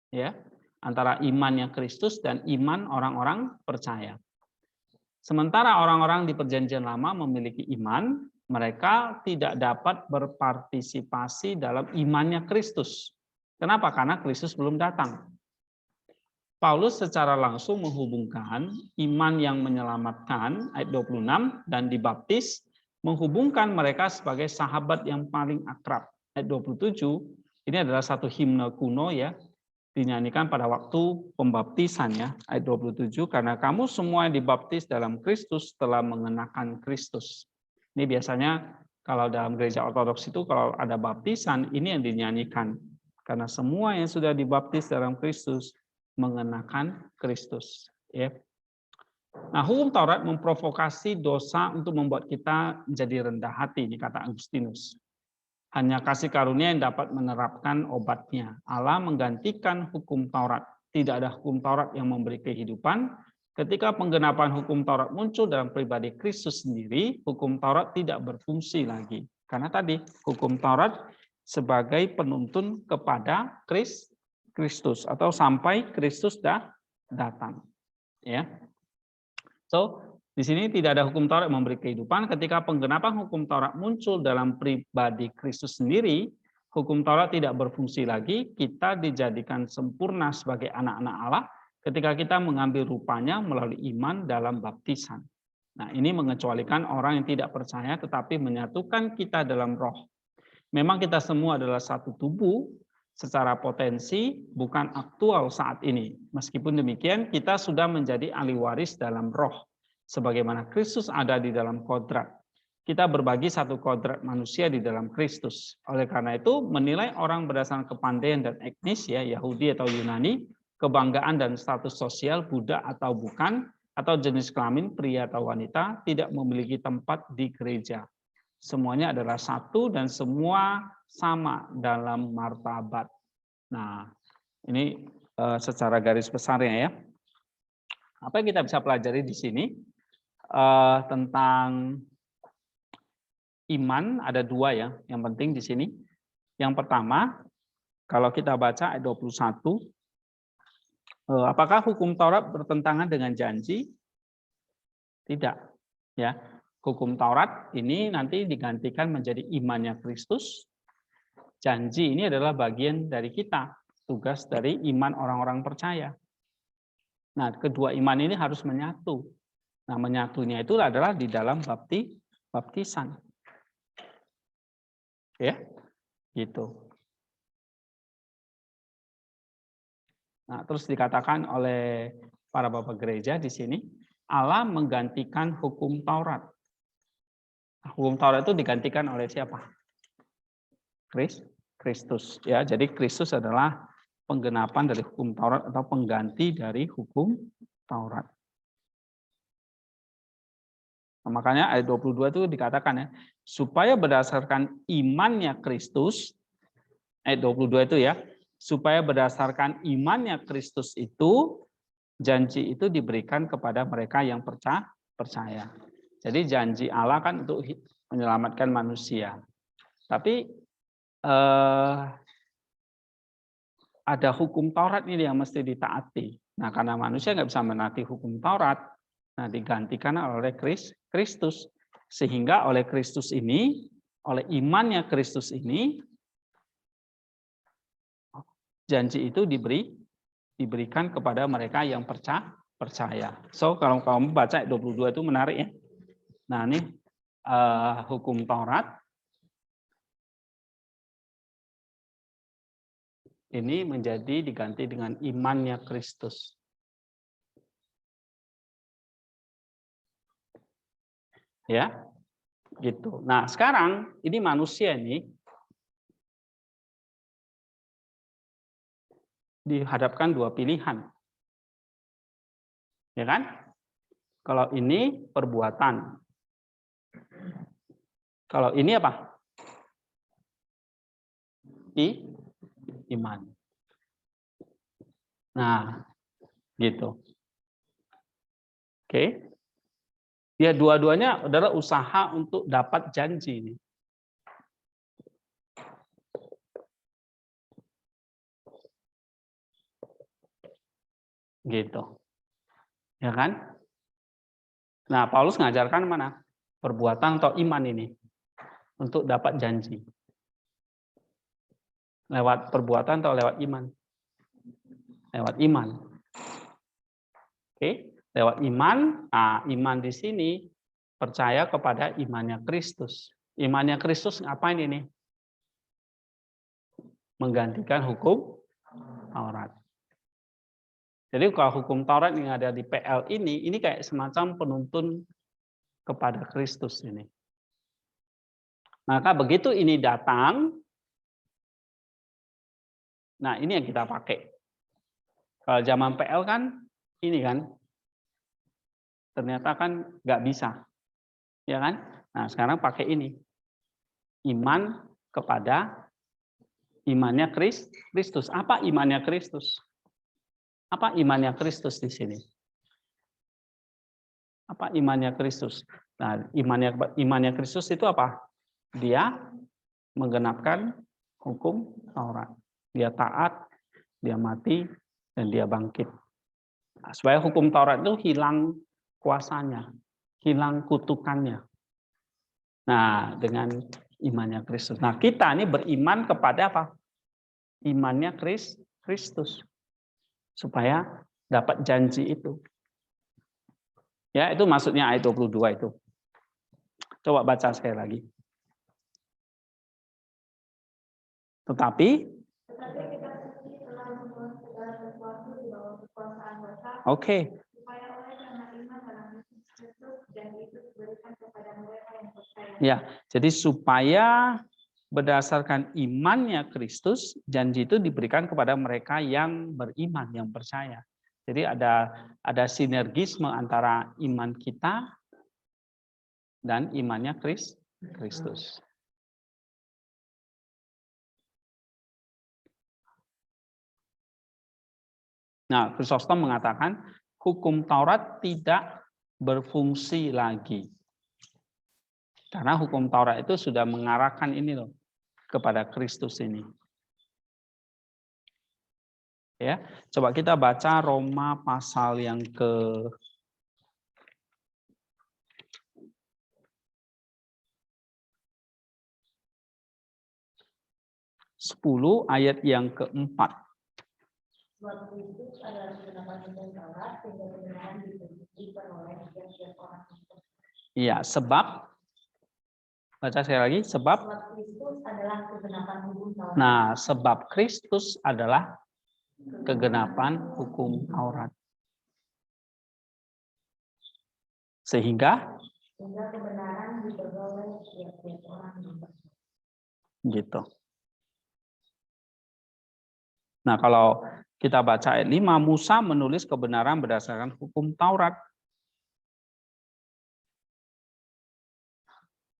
Ya, antara imannya Kristus dan iman orang-orang percaya. Sementara orang-orang di Perjanjian Lama memiliki iman, mereka tidak dapat berpartisipasi dalam imannya Kristus. Kenapa? Karena Kristus belum datang. Paulus secara langsung menghubungkan iman yang menyelamatkan, ayat 26, dan dibaptis, menghubungkan mereka sebagai sahabat yang paling akrab. Ayat 27, ini adalah satu himne kuno ya, dinyanyikan pada waktu pembaptisan ya, ayat 27, karena kamu semua yang dibaptis dalam Kristus telah mengenakan Kristus. Ini biasanya kalau dalam gereja ortodoks itu kalau ada baptisan, ini yang dinyanyikan. Karena semua yang sudah dibaptis dalam Kristus mengenakan Kristus. Ya. Nah, hukum Taurat memprovokasi dosa untuk membuat kita menjadi rendah hati, ini kata Agustinus. Hanya kasih karunia yang dapat menerapkan obatnya. Allah menggantikan hukum Taurat. Tidak ada hukum Taurat yang memberi kehidupan. Ketika penggenapan hukum Taurat muncul dalam pribadi Kristus sendiri, hukum Taurat tidak berfungsi lagi. Karena tadi hukum Taurat sebagai penuntun kepada Kristus atau sampai Kristus datang. Ya. So, di sini tidak ada hukum Taurat yang memberi kehidupan. Ketika penggenapan hukum Taurat muncul dalam pribadi Kristus sendiri, hukum Taurat tidak berfungsi lagi. Kita dijadikan sempurna sebagai anak-anak Allah ketika kita mengambil rupanya melalui iman dalam baptisan. Nah, ini mengecualikan orang yang tidak percaya tetapi menyatukan kita dalam roh. Memang kita semua adalah satu tubuh, secara potensi bukan aktual saat ini. Meskipun demikian, kita sudah menjadi ahli waris dalam roh. Sebagaimana Kristus ada di dalam kodrat. Kita berbagi satu kodrat manusia di dalam Kristus. Oleh karena itu, menilai orang berdasarkan kepandaian dan etnis, ya Yahudi atau Yunani, kebanggaan dan status sosial, Buddha atau bukan, atau jenis kelamin, pria atau wanita, tidak memiliki tempat di gereja. Semuanya adalah satu dan semua sama dalam martabat. Nah, ini secara garis besarnya ya. Apa yang kita bisa pelajari di sini tentang iman ada dua ya, yang penting di sini. Yang pertama, kalau kita baca ayat 21, apakah hukum Taurat bertentangan dengan janji? Tidak, ya. Hukum Taurat ini nanti digantikan menjadi imannya Kristus. Janji ini adalah bagian dari kita, tugas dari iman orang-orang percaya. Nah, kedua iman ini harus menyatu. Nah, menyatunya itu adalah di dalam baptisan. Ya, gitu. Nah, terus dikatakan oleh para bapak gereja di sini, Allah menggantikan hukum Taurat. Hukum Taurat itu digantikan oleh siapa? Kristus. Ya, jadi Kristus adalah penggenapan dari hukum Taurat atau pengganti dari hukum Taurat. Nah, makanya ayat 22 itu dikatakan ya, supaya berdasarkan imannya Kristus, ayat 22 itu ya, supaya berdasarkan imannya Kristus itu, janji itu diberikan kepada mereka yang percaya. Jadi janji Allah kan untuk menyelamatkan manusia. Tapi ada hukum Taurat ini yang mesti ditaati. Nah, karena manusia nggak bisa menaati hukum Taurat, nah digantikan oleh Kristus. Sehingga oleh Kristus ini, oleh imannya Kristus ini, janji itu diberikan kepada mereka yang percaya. So, kalau kamu baca 22 itu menarik ya. Nah, ini hukum Taurat. Ini menjadi diganti dengan imannya Kristus. Ya, gitu. Nah, sekarang ini manusia ini dihadapkan dua pilihan. Ya kan? Kalau ini perbuatan. Kalau ini apa? Iman. Nah, gitu. Oke. Ya, dua-duanya adalah usaha untuk dapat janji ini. Gitu. Ya kan? Nah, Paulus ngajarkan mana? Perbuatan atau iman ini untuk dapat janji. Lewat perbuatan atau lewat iman? Lewat iman. Oke, lewat iman. Nah, iman di sini percaya kepada imannya Kristus. Imannya Kristus ngapain ini? Menggantikan hukum Taurat. Jadi kalau hukum Taurat yang ada di PL ini kayak semacam penuntun kepada Kristus ini. Maka begitu ini datang, nah ini yang kita pakai. Kalau zaman PL kan ini kan, ternyata kan nggak bisa, ya kan? Nah sekarang pakai ini, iman kepada imannya Kristus. Apa imannya Kristus? Apa imannya Kristus di sini? Apa imannya Kristus? Nah, imannya Kristus itu apa? Dia menggenapkan hukum Taurat. Dia taat, dia mati, dan dia bangkit. Nah, supaya hukum Taurat itu hilang kuasanya, hilang kutukannya. Nah, dengan imannya Kristus. Nah, kita ini beriman kepada apa? Imannya Kristus. Supaya dapat janji itu. Ya, itu maksudnya ayat 22 itu. Coba baca sekali lagi. Tetapi kita sendiri telah membuat segala sesuatu di bawah kekuasaan Bapa, oke. supaya oleh karena iman dalam Yesus Kristus dan itu diberikan kepada mereka yang percaya. Ya, jadi supaya berdasarkan imannya Kristus, janji itu diberikan kepada mereka yang beriman, yang percaya. Jadi ada sinergisme antara iman kita dan imannya Kristus. Nah, Chrysostom mengatakan hukum Taurat tidak berfungsi lagi. Karena hukum Taurat itu sudah mengarahkan ini loh kepada Kristus ini. Ya, coba kita baca Roma pasal yang ke 10 ayat yang keempat. Sebab Kristus adalah kebenaran hukum Taurat sehingga kebenaran diperoleh setiap orang. Iya, sebab baca sekali lagi, sebab Kristus adalah kebenaran hukum Taurat. Nah, sebab Kristus adalah kegenapan hukum Taurat. Sehingga kebenaran diperoleh setiap orang. Gitu. Nah, kalau kita baca ayat 5, Musa menulis kebenaran berdasarkan hukum Taurat.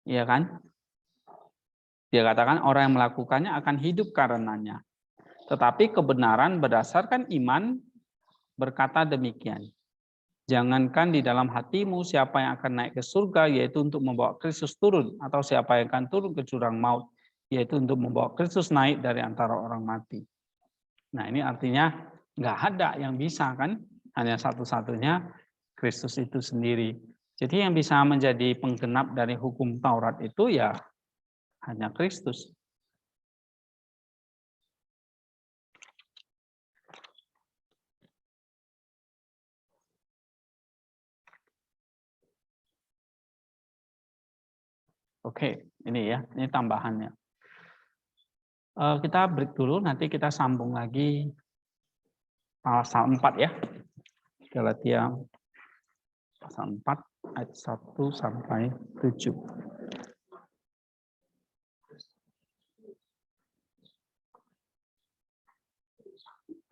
Iya kan? Dia katakan orang yang melakukannya akan hidup karenanya. Tetapi kebenaran berdasarkan iman berkata demikian. Jangankan di dalam hatimu siapa yang akan naik ke surga, yaitu untuk membawa Kristus turun, atau siapa yang akan turun ke jurang maut, yaitu untuk membawa Kristus naik dari antara orang mati. Nah, ini artinya nggak ada yang bisa kan, hanya satu-satunya Kristus itu sendiri. Jadi yang bisa menjadi penggenap dari hukum Taurat itu ya hanya Kristus. Oke, ini ya, ini tambahannya. Kita break dulu, nanti kita sambung lagi pasal 4 ya. Galatia pasal 4 ayat 1 sampai 7.